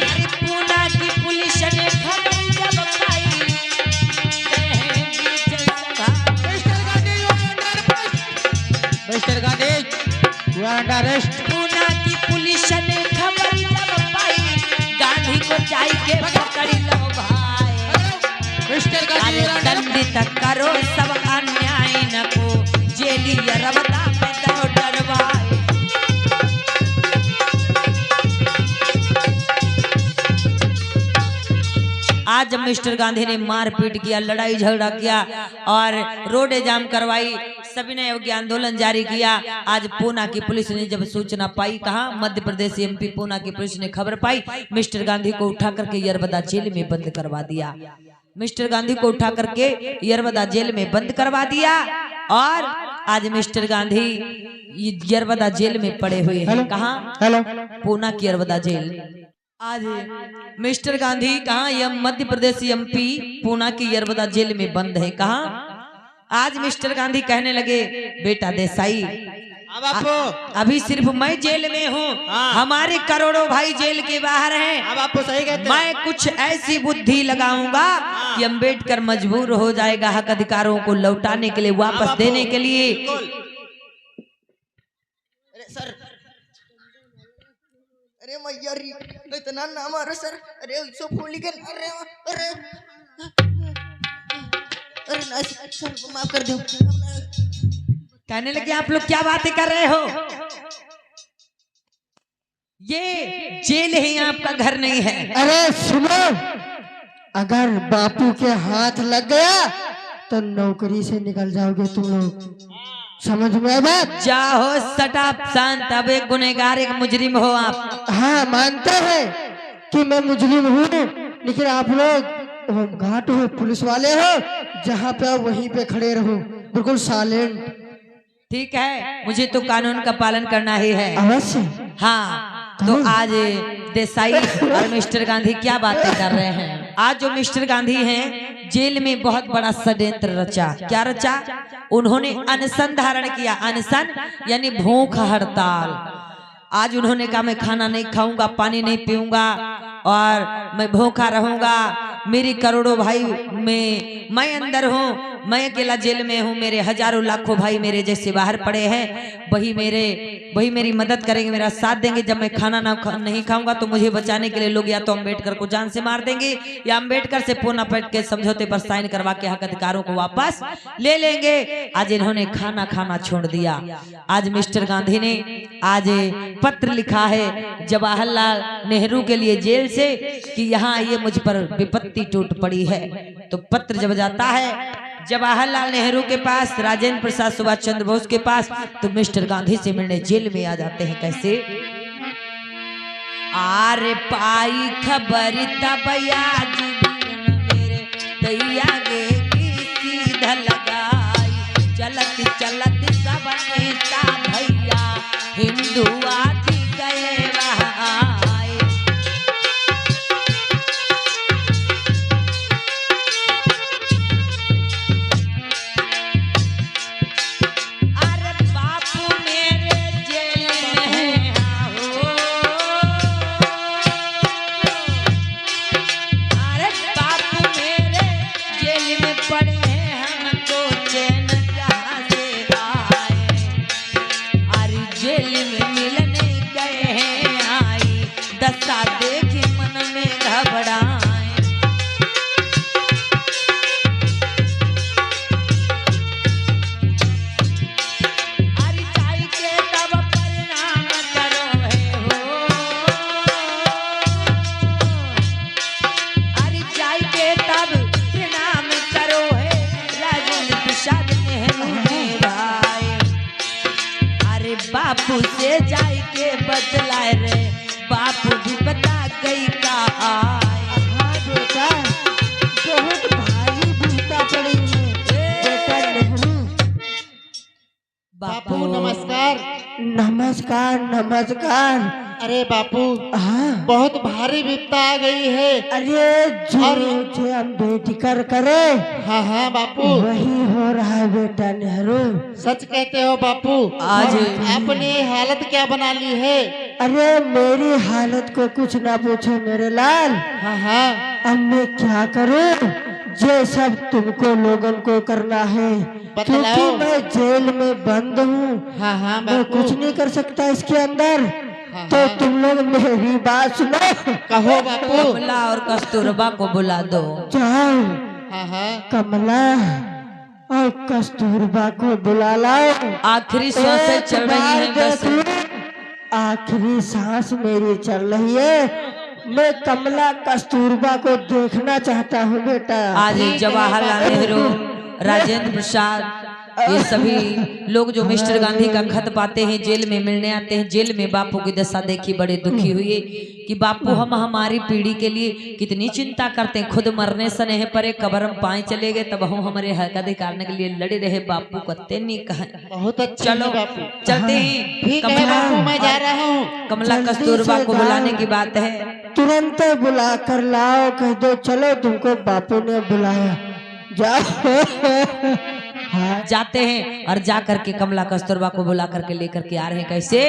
अरे पूना की पुलिस ने खबर जब पाई, mister Gandhi you are under arrest. Poona की पुलिस ने खबर जब पाई, गांधी को चाहिए पकड़ लो भाई। मिस्टर गांधी अरे दंडित करो सब अन्याय न को, जेली रवता में दो डरवाए। आज जब मिस्टर गांधी ने मारपीट किया, लड़ाई झगड़ा किया और रोडे जाम करवाई, सभी ने योग्य आंदोलन जारी किया। आज पूना की पुलिस ने जब सूचना पाई, कहा मध्य प्रदेश एमपी पूना की पुलिस ने खबर पाई, मिस्टर गांधी को उठा करके यरबदा जेल में बंद करवा दिया। मिस्टर गांधी को उठा करके यरबदा जेल में बंद करवा दिया और आज मिस्टर गांधी यरबदा जेल में पड़े हुए हैं। कहाँ? पूना की यरबदा जेल। आज मिस्टर गांधी कहाँ? यह मध्य प्रदेश एमपी पूना की यरबदा जेल में बंद है। कहाँ? आज मिस्टर गांधी कहने लगे, बेटा देसाई अब आपको अभी सिर्फ मैं जेल में हूँ, हमारे करोड़ों भाई जेल के बाहर हैं। अब आपको सही कहते हैं। मैं कुछ ऐसी बुद्धि लगाऊंगा कि अंबेडकर मजबूर हो जाएगा हक अधिकारों को लौटाने के लिए, वापस देने के लिए। अरे सर, अरे मैया इतना ना मारो सर, अरे सो फोन के अरे अरे अरे ना सर, माफ कर दो। कहने लगे आप लोग क्या बातें कर रहे हो? ये जेल है, आपका घर नहीं है। अरे सुनो, अगर बापू के हाथ लग गया तो नौकरी से निकल जाओगे तुम लोग, समझ में आया बात? जाओ सटाप शांत, अब एक गुनहगार एक मुजरिम हो आप। हाँ मानते हैं कि मैं मुजरिम हूँ, लेकिन आप लोग घाट हो, पुलिस वाले हो, जहाँ पे हो वहीं पे खड़े रहो, बिल्कुल साइलेंट। ठीक है, मुझे तो कानून का पालन करना ही है। अवश्य। हाँ, तो आज देसाई और मिस्टर गांधी क्या बातें कर रहे हैं। आज जो मिस्टर गांधी हैं, जेल में बहुत बड़ा षड्यंत्र रचा। क्या रचा? उन्होंने अनशन धारण किया। अनशन यानी भूख हड़ताल। आज उन्होंने कहा मैं खाना नहीं खाऊंगा, पानी नहीं पीऊंगा और मैं भूखा रहूंगा। मेरी करोड़ों भाई में मैं अंदर हूँ, मैं अकेला जेल में हूँ, मेरे हजारों लाखों भाई मेरे जैसे बाहर पड़े हैं, वही मेरी मदद करेंगे, मेरा साथ देंगे। जब मैं खाना नहीं खाऊंगा तो मुझे बचाने के लिए लोग या तो अम्बेडकर को जान से मार देंगे या अम्बेडकर से पूना पलट के समझौते पर साइन करवा के हक अधिकारों को वापस ले लेंगे। आज इन्होंने खाना खाना छोड़ दिया। आज मिस्टर गांधी ने आज पत्र लिखा है जवाहरलाल नेहरू के लिए जेल से कि यहाँ ये मुझ पर विपत्ति टूट पड़ी है। तो पत्र जब जाता है जवाहरलाल नेहरू के पास, राजेंद्र प्रसाद सुभाष चंद्र बोस के पास, तो मिस्टर गांधी से मिलने जेल में आ जाते हैं। कैसे? आरे पाई खबर तब आज मेरे दैया गे की सीधा लगाई, चलत चलत सब नेता भैया हिंदू आदि गए वहां। बापू से जाई के बतलाए रे, बापू भी बता गई का आए। हाँ बेटा, बहुत भारी विपदा पड़ी है बेटा नेहरू। बापू नमस्कार। नमस्कार नमस्कार। अरे बापू, हाँ बहुत भारी विपदा आ गई है। अरे जो अम्बेडकर करे, हाँ हाँ बापू, वही हो रहा है बेटा नेहरू। सच कहते हो बापू। आज आपने हालत क्या बना ली है? अरे मेरी हालत को कुछ ना पूछो मेरे लाल। हाँ हाँ, अब मैं क्या करूं? ये सब तुमको लोगन को करना है, बतलाओ। क्योंकि मैं जेल में बंद हूँ। हाँ हाँ मैं बापू, कुछ नहीं कर सकता इसके अंदर। हाँ, तो हाँ। तुम लोग मेरी बात सुनो। कहो बापू। कमला और कस्तूरबा को बुला दो। जाओ हाँ हाँ, कमला और कस्तूरबा को बुला लाओ। आखिरी सांसें एक चल रही बार हैं बस। देख लो, आखिरी सांस मेरी चल रही है। मैं कमला कस्तूरबा को देखना चाहता हूँ बेटा। आज जवाहरलाल नेहरू, राजेंद्र प्रसाद, ये सभी लोग जो मिस्टर गांधी का खत पाते हैं जेल में मिलने आते हैं। जेल में बापू की दशा देखी बड़े दुखी हुए कि बापू हम हमारी पीढ़ी के लिए कितनी चिंता करते हैं, खुद मरने स्नेह परे कब्र में पाए चले गए, तब हम हमारे हक अधिकार के लिए लड़े रहे। बापू कत्ते नहीं कहे। बहुत अच्छा चलो बापू। चलते हैं। ठीक है बापू, मैं जा रहा हूँ। कमला जल्दी कस्तूरबा से को जाओ। बुलाने की बात है। तुरंत बुला कर लाओ, कह दो चलो तुमको बापू ने बुलाया। जाओ। हाँ जाते हैं और जा करके कमला कस्तूरबा को बुला करके लेकर के आ रहे हैं। कैसे?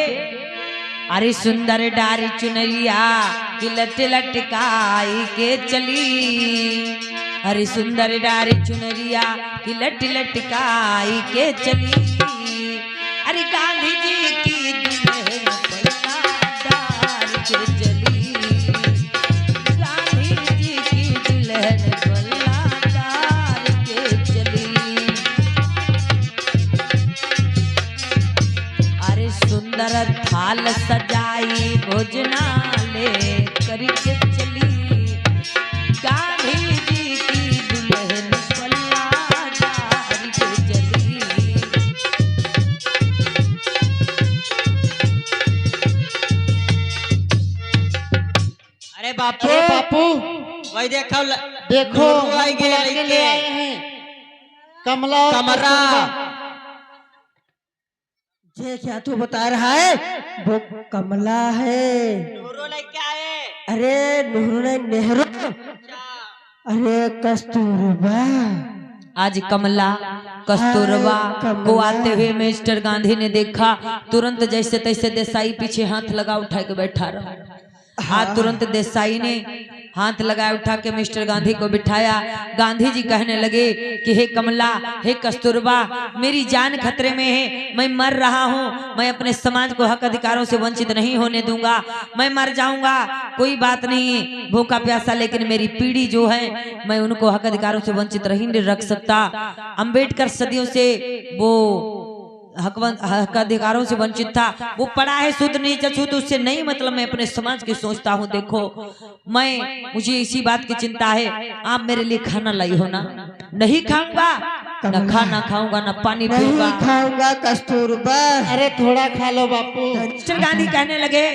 अरे सुंदर डारी चुनरिया कि लट लटकाई के चली, अरे सुंदर डारी चुनरिया कि लट लटकाई के चली, अरे गांधी जी की दुल्हन पलटा डार के चली, गांधी जी की दुल्हन पलटा डार के चली। अरे सुंदर थाल सजाई भोजनालय करके चली गांधी जी की दुल्हन पल्ला झाड़ के चली। अरे बापू अरे बापू भाई देखो देखो नूरू आई हम गए बुला के लेके। ले आए हैं कमला और कमरा। कस्तूरबा। ये क्या तू बता रहा है? वो कमला है। नूरू लेके आए। अरे नूरू ने नेहरू। अरे कस्तूरबा। आज कमला कस्तूरबा कमला। को आते हुए मिस्टर गांधी ने देखा। तुरंत जैसे तैसे देसाई पीछे हाथ लगा उठा के बैठा रहा। आज तुरंत देसाई ने हाथ लगाए उठा के मिस्टर गांधी को बिठाया। गांधी जी कहने लगे कि हे कमला, हे कस्तूरबा, मेरी जान खतरे में है, मैं मर रहा हूँ, मैं अपने समाज को हक अधिकारों से वंचित नहीं होने दूंगा, मैं मर जाऊंगा, कोई बात नहीं, भूखा प्यासा, लेकिन मेरी पीढ़ी जो है मैं उनको हक अधिकारों से वंचित नहीं रख सकता। अंबेडकर सदियों से वो हक अधिकारों से वंचित था, वो पढ़ा है शुद्ध नीच अछूत, उससे नहीं मतलब मैं अपने समाज की सोचता हूँ। देखो मुझे इसी बात की चिंता है, आप मेरे लिए खाना लाई हो ना? नहीं खाऊंगा, न खाना खाऊंगा, न पानी नहीं पीऊंगा। खाऊंगा कस्तूरबा। अरे थोड़ा खा लो बापू। मिस्टर गांधी कहने लगे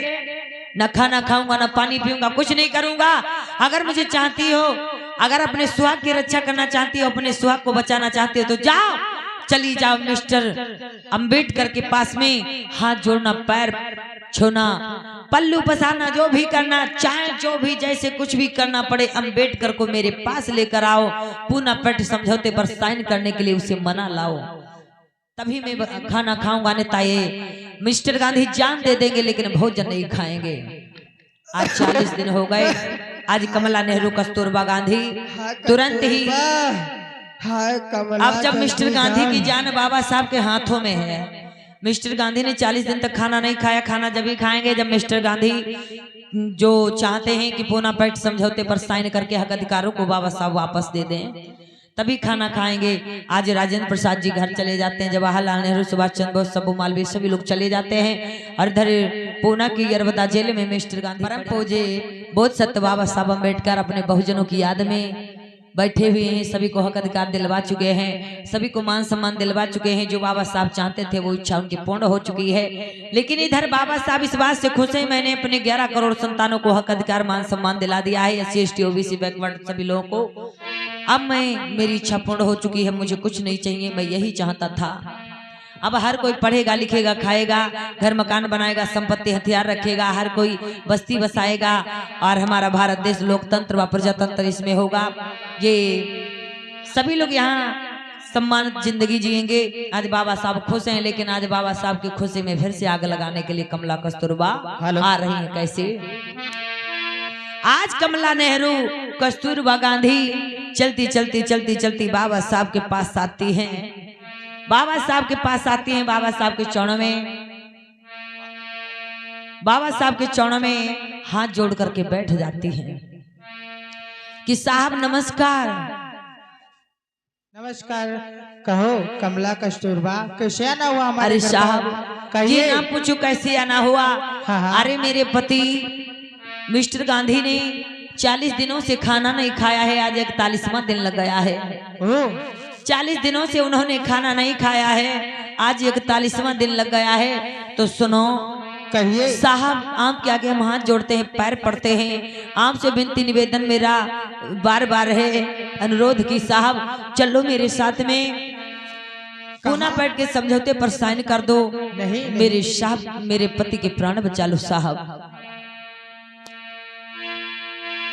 न खाना खाऊंगा, न पानी पीऊंगा, कुछ नहीं करूंगा। अगर मुझे चाहती हो, अगर अपने सुहाग की रक्षा करना चाहती हो, अपने सुहाग को बचाना चाहती हो, तो जाओ, चली जाओ मिस्टर अंबेडकर के पास में, हाथ जोड़ना, पैर छूना, पल्लू पसारना, जो भी करना चाहे, जो भी जैसे कुछ भी करना पड़े, अंबेडकर को मेरे पास लेकर आओ, पूना पेट समझौते पर साइन करने के लिए उसे मना लाओ, तभी मैं खाना खाऊंगा, अन्यथा ये मिस्टर गांधी जान दे देंगे लेकिन भोजन नहीं खाएंगे। आज 40 दिन हो गए। आज कमला नेहरू कस्तूरबा गांधी तुरंत ही, हाय कमला। अब जब मिस्टर गांधी की जान बाबा साहब के हाथों में है, मिस्टर गांधी ने 40 दिन तक खाना नहीं खाया। खाना जब ही खाएंगे जब मिस्टर गांधी जो चाहते हैं कि पूना पेट समझौते पर साइन करके हक अधिकारों को बाबा साहब वापस दे दें, तभी खाना खाएंगे। आज राजेंद्र प्रसाद जी घर चले जाते हैं, जवाहरलाल नेहरू, सुभाष चंद्र बोस, सब्बू मालवीय, सभी लोग चले जाते हैं। और इधर पूना की यरवदा जेल में मिस्टर गांधी परम पूज्य बोध सत्य बाबा साहब अम्बेडकर अपने बहुजनों की याद में बैठे हुए हैं। सभी को हक अधिकार दिलवा चुके हैं, सभी को मान सम्मान दिलवा चुके हैं। जो बाबा साहब चाहते थे वो इच्छा उनकी पूर्ण हो चुकी है। लेकिन इधर बाबा साहब इस बात से खुश हैं, मैंने अपने 11 करोड़ संतानों को हक अधिकार, मान सम्मान दिला दिया है, SC ST OBC बैकवर्ड सभी लोगों को। अब मेरी इच्छा पूर्ण हो चुकी है, मुझे कुछ नहीं चाहिए, मैं यही चाहता था। अब हर कोई पढ़ेगा, लिखेगा, खाएगा, घर मकान बनाएगा, संपत्ति हथियार रखेगा, हर कोई बस्ती बसाएगा, और हमारा भारत देश लोकतंत्र व प्रजातंत्र इसमें होगा। ये सभी लोग यहाँ सम्मानित जिंदगी जिएंगे। आज बाबा साहब खुश हैं, लेकिन आज बाबा साहब की खुशी में फिर से आग लगाने के लिए कमला कस्तूरबा आ रही है। कैसे? आज कमला नेहरू कस्तूरबा गांधी चलती चलती चलती चलती बाबा साहब के पास आती हैं। बाबा साहब के पास आती हैं, बाबा साहब के चरणों में, बाबा साहब के चरणों में हाथ जोड़ करके बैठ जाती हैं कि साहब नमस्कार। नमस्कार। कहो कमला कस्तूरबा, कैसे आना हुआ हमारे अरे घर साहब, पर? कहिए। ये ना पूछो कैसे आना हुआ। हाँ। अरे मेरे पति मिस्टर गांधी ने 40 दिनों से खाना नहीं खाया है, आज 41वां दिन लग गया है। ओह, 40 दिनों से उन्होंने खाना नहीं खाया है, आज 41वां दिन लग गया है। तो सुनो कहिए। साहब, आपके आगे हम हाथ जोड़ते हैं, पैर पड़ते हैं, आपसे विनती निवेदन मेरा बार बार है, अनुरोध की साहब चलो मेरे साथ में, पूना पेट के समझौते पर साइन कर दो। नहीं। मेरे साहब, मेरे पति के प्राण बचा लो साहब।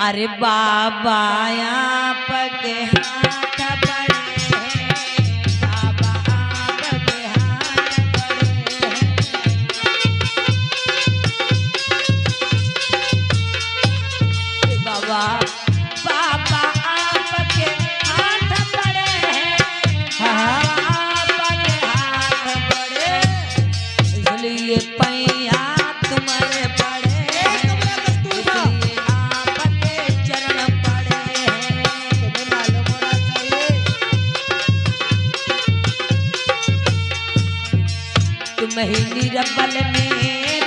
अरे बाबा आपके हाथ बड़े हैं, बाबा आपके हाथ बड़े हैं। बाबा बाबा आपके हाथ बड़े हैं, आपके हाथ बड़े, इसलिए पैया तुम्हारे पड़े, इसलिए आपके चरण पड़े हैं। तुम्हें मालूम होना चाहिए, तुम ही निरबल में,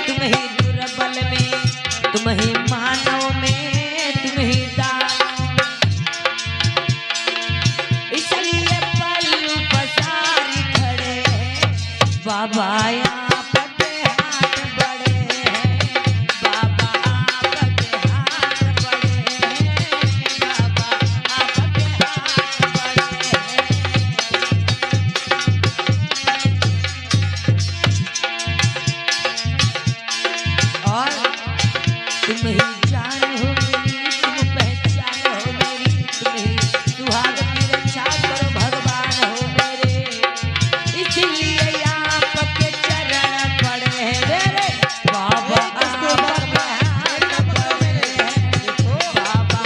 तुम ही दुर्बल में तुम ही मानव में तुम ही दानव इसलिए पल्लू पसारी खड़े हैं बाबा आपके हाथ बड़े हैं बाबा आपके हाथ बड़े हैं बाबा आपके हाथ बड़े हैं और तुम ही जान हो मेरी तुम पहचान हो मेरी तुम ही सुहाग की रक्षा करो भगवान हो मेरे इसलिए आपके चरण पड़े हैं मेरे बाबा आपके हाथ पड़े हैं बाबा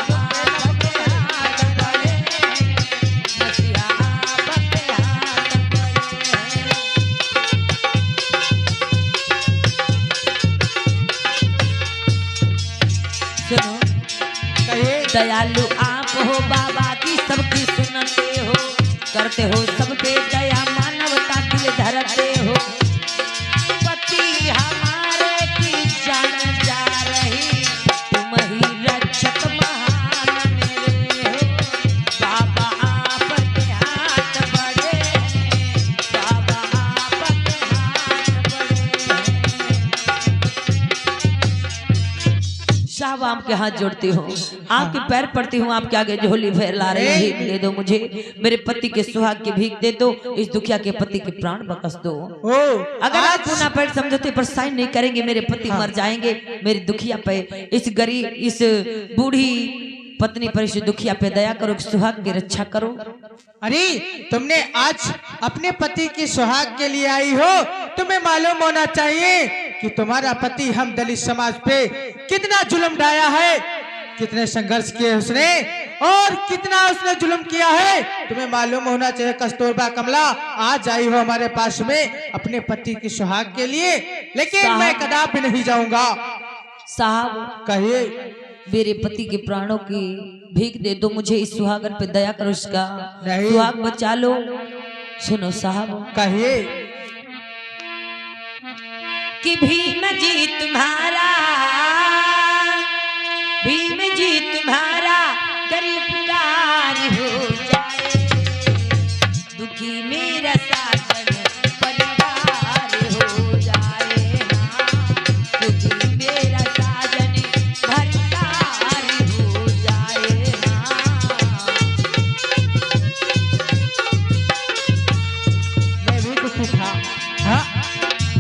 आपके हाथ पड़े हैं मसीहा आपके हाथ पड़े हैं सुनो कहिए। दयालु आप हो बाबा की सबकी सुनते हो करते हो सब पे दया मानवता दिल धरते हो पति हमारे की जान जा रही तुम ही रक्षक महान मेरे हो बाबा आपके हाथ बड़े हैं बाबा आपके हाथ बड़े हैं साहब आपके हाथ जोड़ती हूँ आपके पैर पड़ती हूँ आपके आगे झोली फैला रही हूँ भीख दे दो मुझे मेरे पति के सुहाग की भीख दे दो इस दुखिया के पति के प्राण बकस दो ओ अगर आप पूना पैर समझौते पर साइन नहीं करेंगे मेरे पति मर जाएंगे मेरी दुखिया पे इस गरीब इस बूढ़ी पत्नी पर इस दुखिया पे दया करो सुहाग की रक्षा करो अरे तुमने आज अपने पति की सुहाग के लिए आई हो तुम्हें मालूम होना चाहिए कि तुम्हारा पति हम दलित समाज पे कितना जुल्म ढाया है कितने संघर्ष किए उसने और कितना उसने जुल्म किया है तुम्हें मालूम होना चाहिए कस्तूरबा कमला आज आई हो हमारे पास में अपने पति की सुहाग के लिए लेकिन मैं कदापि नहीं जाऊंगा साहब कहिए मेरे पति के प्राणों की भीख दे दो मुझे इस सुहागन पे दया करो इसका नहीं। सुहाग बचा लो सुनो साहब कहिए कि भीम जी तुम्हारा गरीबदार हो जाए दुखी मेरा साजन परिवार हो जाए दुखी मेरा साजन परिवार हो जाए मैं भी दुखी था हाँ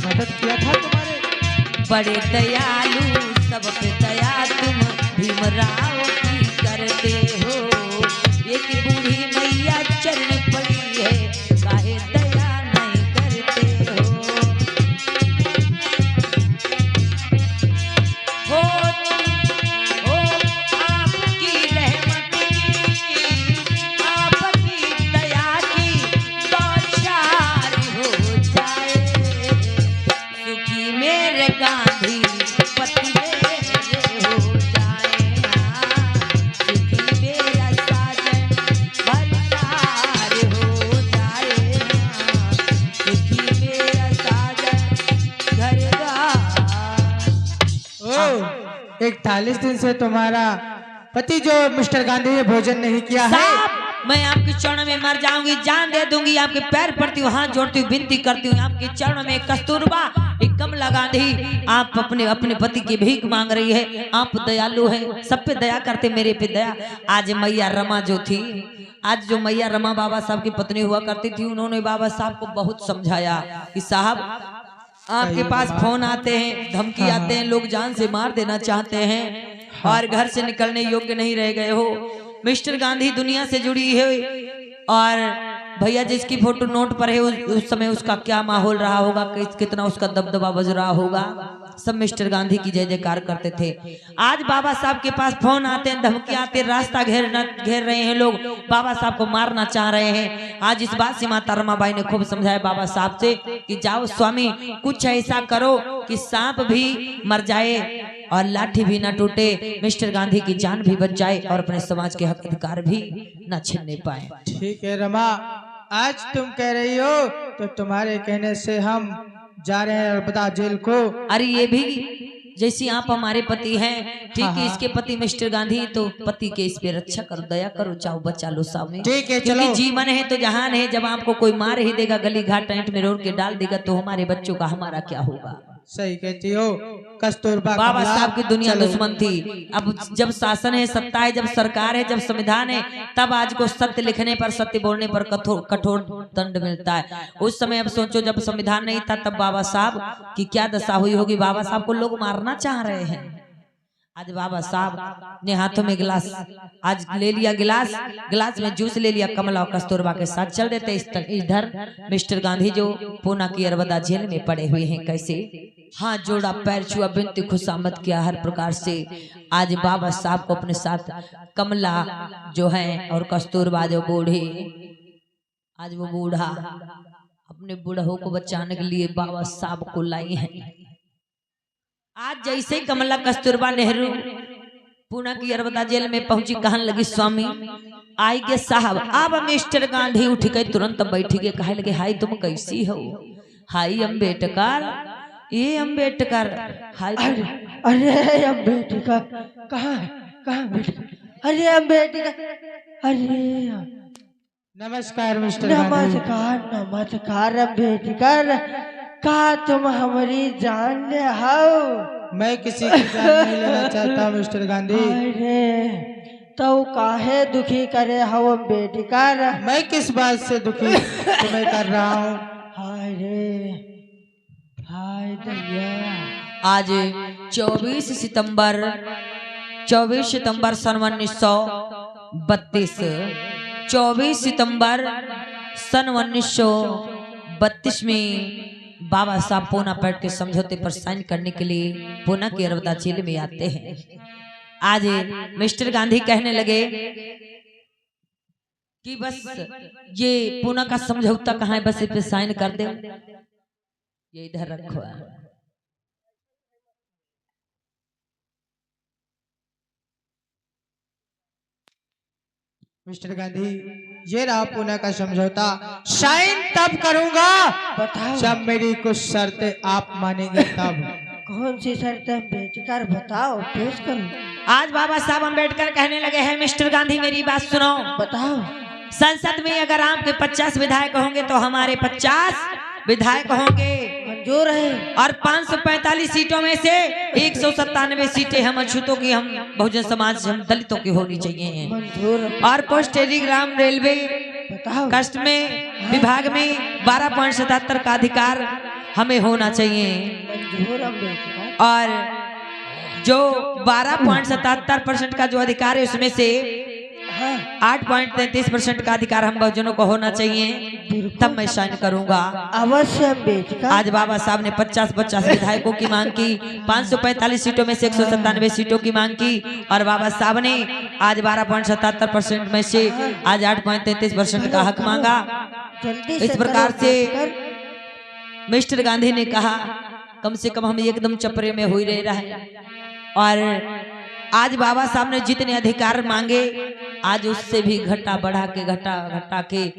मदद किया था तुम्हारे बड़े दयालु सब पे दया तुम भीमराव की करते हो एक बूढ़ी मैया चरण पड़ी है काहे दया नहीं करते हो आपकी रहमत की आपकी दया की बौछार हो जाए सुखी मेरे गांधी पति मेरे हो जाए सुखी मेरा साजन बलिदार हो जाए सुखी मेरा साजन घरदार ओ 41 दिन से तुम्हारा पति जो मिस्टर गांधी ने भोजन नहीं किया है साहब मैं आपके चरणों में मर जाऊंगी जान दे दूंगी आपके पैर पड़ती हूँ हाथ जोड़ती हूँ विनती करती हूँ आपके चरणों में कस्तूरबा एक कमला गांधी आप अपने अपने पति की भीख मांग रही है आप दयालु हैं सब पे दया करते मेरे पे दया आज मैया रमा जो थी आज जो मैया रमा बाबा साहब की पत्नी हुआ करती थी उन्होंने बाबा साहब को बहुत समझाया कि साहब आपके पास फोन आते हैं धमकी आते हैं लोग जान से मार देना चाहते हैं और घर से निकलने योग्य नहीं रह गए हो मिस्टर गांधी दुनिया से जुड़ी है और भैया जिसकी फोटो नोट पर है उस समय उसका क्या माहौल रहा होगा कितना उसका दबदबा बज रहा होगा सब मिस्टर गांधी की जय जयकार करते थे आज बाबा साहब के पास फोन आते हैं धमकी आते हैं रास्ता घेर रहे हैं लोग बाबा साहब को मारना चाह रहे हैं आज इस बात से माता रमाबाई ने खूब समझाया बाबा साहब से कि जाओ स्वामी कुछ ऐसा करो कि सांप भी मर जाए और लाठी भी ना टूटे मिस्टर गांधी की जान भी बच जाए और अपने समाज के हक अधिकार भी न छीनने पाए ठीक है रमा आज तुम कह रही हो तो तुम्हारे कहने से हम जा रहे हैं नर्मदा जेल को अरे ये भी जैसी आप हमारे पति हैं, ठीक है, इसके पति मिस्टर गांधी, तो पति के इस पे रक्षा करो, दया करो, चाहो बचा लो सामने। ठीक है, क्योंकि चलो। जीवन है तो जहान है, जब आपको कोई मार ही देगा, गली घाट टेंट में रोड के डाल देगा, तो हमारे बच्चों का हमारा क्या होगा। सही कहती हो कस्तूरबा बाबा कमला। साहब की दुनिया चलो। दुश्मन थी। अब जब शासन है, सत्ता है, जब सरकार है, जब संविधान है, तब आज को सत्य लिखने पर, सत्य बोलने पर कठोर दंड मिलता है। उस समय अब सोचो, जब संविधान नहीं था, तब बाबा साहब की क्या दशा हुई होगी। बाबा साहब को लोग मारना चाह रहे हैं। आज बाबा साहब ने हाथों में गिलास आज ले लिया, गिलास में जूस ले लिया, कमला और कस्तूरबा के साथ चल देते। इधर मिस्टर गांधी जो पूना की अरवदा जेल में पड़े हुए हैं, कैसे हाथ जोड़ा, पैर छुआ, बिनती खुशामद किया हर प्रकार से। आज बाबा साहब को अपने साथ कमला जो है और कस्तूरबा जो बूढ़े, आज वो बूढ़ा अपने बूढ़ों को बचाने के लिए बाबा साहब को लाई है। आज जैसे कमला कस्तूरबा नेहरू पूना की अरवदा जेल में पहुंची, कहने लगी, स्वामी आई के साहब। अब मिस्टर गांधी उठ गए, तुरंत बैठ गए, कहने लगे, हाय तुम कैसी हो? हाय अम्बेडकर, ये अम्बेडकर, हाय। अरे अम्बेडकर कहाँ अम्बेडकर? अरे अम्बेडकर, अरे नमस्कार मिस्टर गांधी। नमस्कार अम्बेडकर, का तुम हमारी जान ले हो? मैं किसी की जान नहीं लेना चाहता मिस्टर गांधी। अरे तो काहे दुखी करे हो अम्बेडकर? मैं किस बात से दुखी तुम्हें कर रहा हूँ? हाय रे, हाय दैया। आज 24 सितंबर सन 1932, 24 सितंबर सन 1932 में बाबा साहब पूना पैठ के समझौते पर साइन करने के लिए पूना की अरवदा जेल में आते हैं। आज मिस्टर गांधी कहने लगे कि बस ये पूना का समझौता कहाँ है, बस इस पे साइन कर दो, ये इधर रखो। मिस्टर गांधी, ये रहा पूना का समझौता। साइन तब करूंगा बताओ, जब मेरी कुछ शर्तें आप मानेंगे तब। कौन सी शर्त अम्बेडकर? बताओ, पेश करो। आज बाबा साहब अम्बेडकर कहने लगे हैं, मिस्टर गांधी मेरी बात सुनो। बताओ। संसद में अगर आपके 50 विधायक होंगे तो हमारे 50 विधायक होंगे, मंजूर है। और 545 सीटों में से 197 सीटें हम अछूतों की, हम बहुजन समाज, हम दलितों की होनी चाहिए। मंजूर। और पोस्ट, टेलीग्राम, रेलवे, बताओ। कस्ट में विभाग में 12.77 का अधिकार हमें होना चाहिए। मंजूर अम्बेडकर। और जो 12.77% का जो अधिकार है, उसमें से 8.33% का अधिकार हम बहुजनों को होना चाहिए, तब मैं साइन करूंगा। अवश्य अम्बेडकर। आज बाबा साहब ने 50-50 विधायकों की मांग की, 545 सीटों में से 197 सीटों की मांग की, और बाबा साहब ने आज 12.77% में से आज 8.33% का हक मांगा। जल्दी इस प्रकार से मिस्टर गांधी ने कहा, कम से कम हम एकदम चपरे में हो ही रह रहा है। और आज बाबा साहब ने जितने अधिकार मांगे, आज उससे भी घटा बढ़ा के, घटा के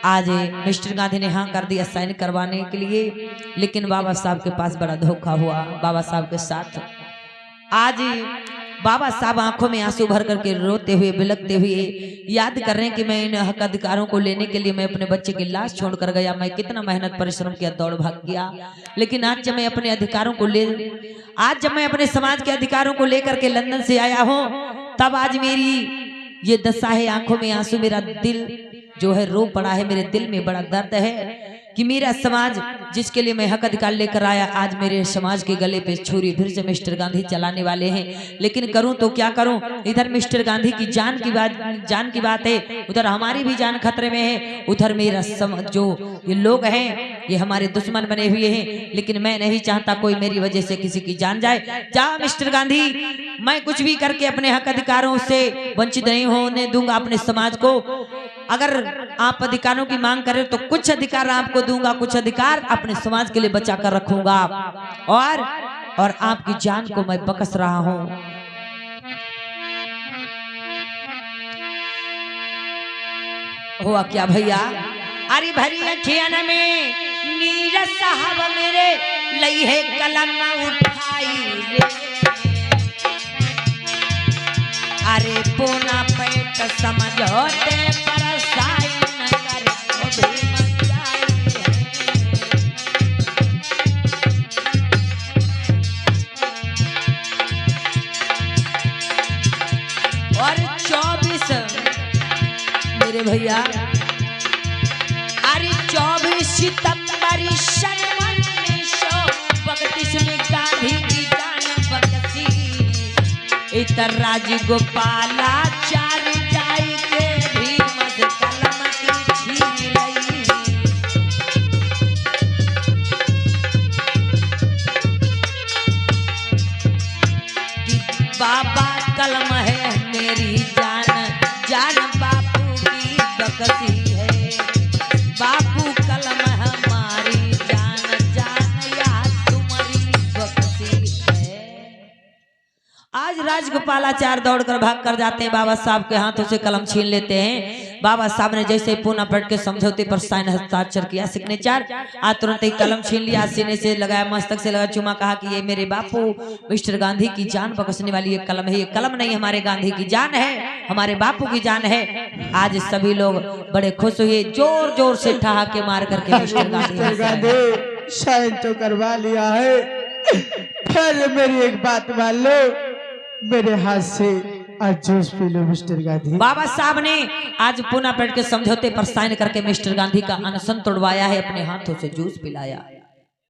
आज मिस्टर गांधी ने हाँ कर दिया साइन करवाने के लिए। लेकिन बाबा साहब के पास बड़ा धोखा हुआ बाबा साहब के साथ। आज बाबा साहब आंखों में आंसू भर करके रोते हुए, बिलखते हुए याद कर रहे हैं कि मैं इन हक अधिकारों को लेने के लिए मैं अपने बच्चे की लाश छोड़कर गया, मैं कितना मेहनत परिश्रम किया, दौड़ भाग किया। लेकिन आज जब मैं अपने अधिकारों को आज जब मैं अपने समाज के अधिकारों को लेकर के लंदन से आया हूँ, तब आज मेरी ये दशा है, आंखों में आंसू, मेरा दिल जो है रो पड़ा है, मेरे दिल में बड़ा दर्द है कि मेरा समाज जिसके लिए मैं हक अधिकार लेकर आया, आज मेरे समाज के गले पे छुरी फिर से मिस्टर गांधी चलाने वाले हैं। लेकिन करूं तो क्या करूं? इधर मिस्टर गांधी की जान की बात है, उधर हमारी भी जान खतरे में है, उधर मेरा जो ये लोग हैं ये हमारे दुश्मन बने हुए हैं। लेकिन मैं नहीं चाहता कोई मेरी वजह से किसी की जान जाए। जा मिस्टर गांधी, मैं कुछ भी करके अपने हक अधिकारों से वंचित नहीं होने दूंगा अपने समाज को। अगर आप अधिकारों की मांग करें तो कुछ अधिकार आपको दूंगा, कुछ अधिकार अपने समाज के लिए बचा कर रखूंगा, और आपकी जान को मैं बकस रहा हूं। हुआ क्या भैया? अरे भरी अखियन में नीरज साहब मेरे लई है कलम उठाई रे, अरे पूना पेट समझौते पर साई न कर ओ भीम जाई है। और 24 मेरे भैया, अरे 24 सितंबर सन 1932 में गांधी की जान बख्शी, इतर राजगोपालाचार्य जाई के भीम से कलम की छीन लई। कि बाबा कलम है मेरी जान, जान बापू की बकसी है, बापू कलम हमारी जान, जान या तुम्हारी बकसी है। आज राजगोपालाचार्य दौड़कर भाग कर जाते हैं, बाबा साहब के हाथों से कलम छीन लेते हैं। बाबा साहब ने जैसे पूना पलट के समझौते पर साइन हस्ताक्षर किया, सिग्नेचर, आज तुरंत ही कलम छीन लिया, सीने से लगाया, मस्तक से लगा चुमा, कहा कि ये मेरे बापू मिस्टर गांधी की जान बख्शने वाली ये कलम है, ये कलम नहीं हमारे गांधी की जान है, हमारे बापू की जान है। आज सभी लोग बड़े खुश हुए, जोर जोर से ठहाके मार करके मिस्टर गांधी साइन तो करवा लिया है, फिर मेरी एक बात मान लो, मेरे हाथ से आज juice P low mister Gandhi. बाबा साहब ने आज पूना पेट के समझौते पर साइन करके मिस्टर गांधी का अनशन तोड़वाया है, अपने हाथों से जूस पिलाया।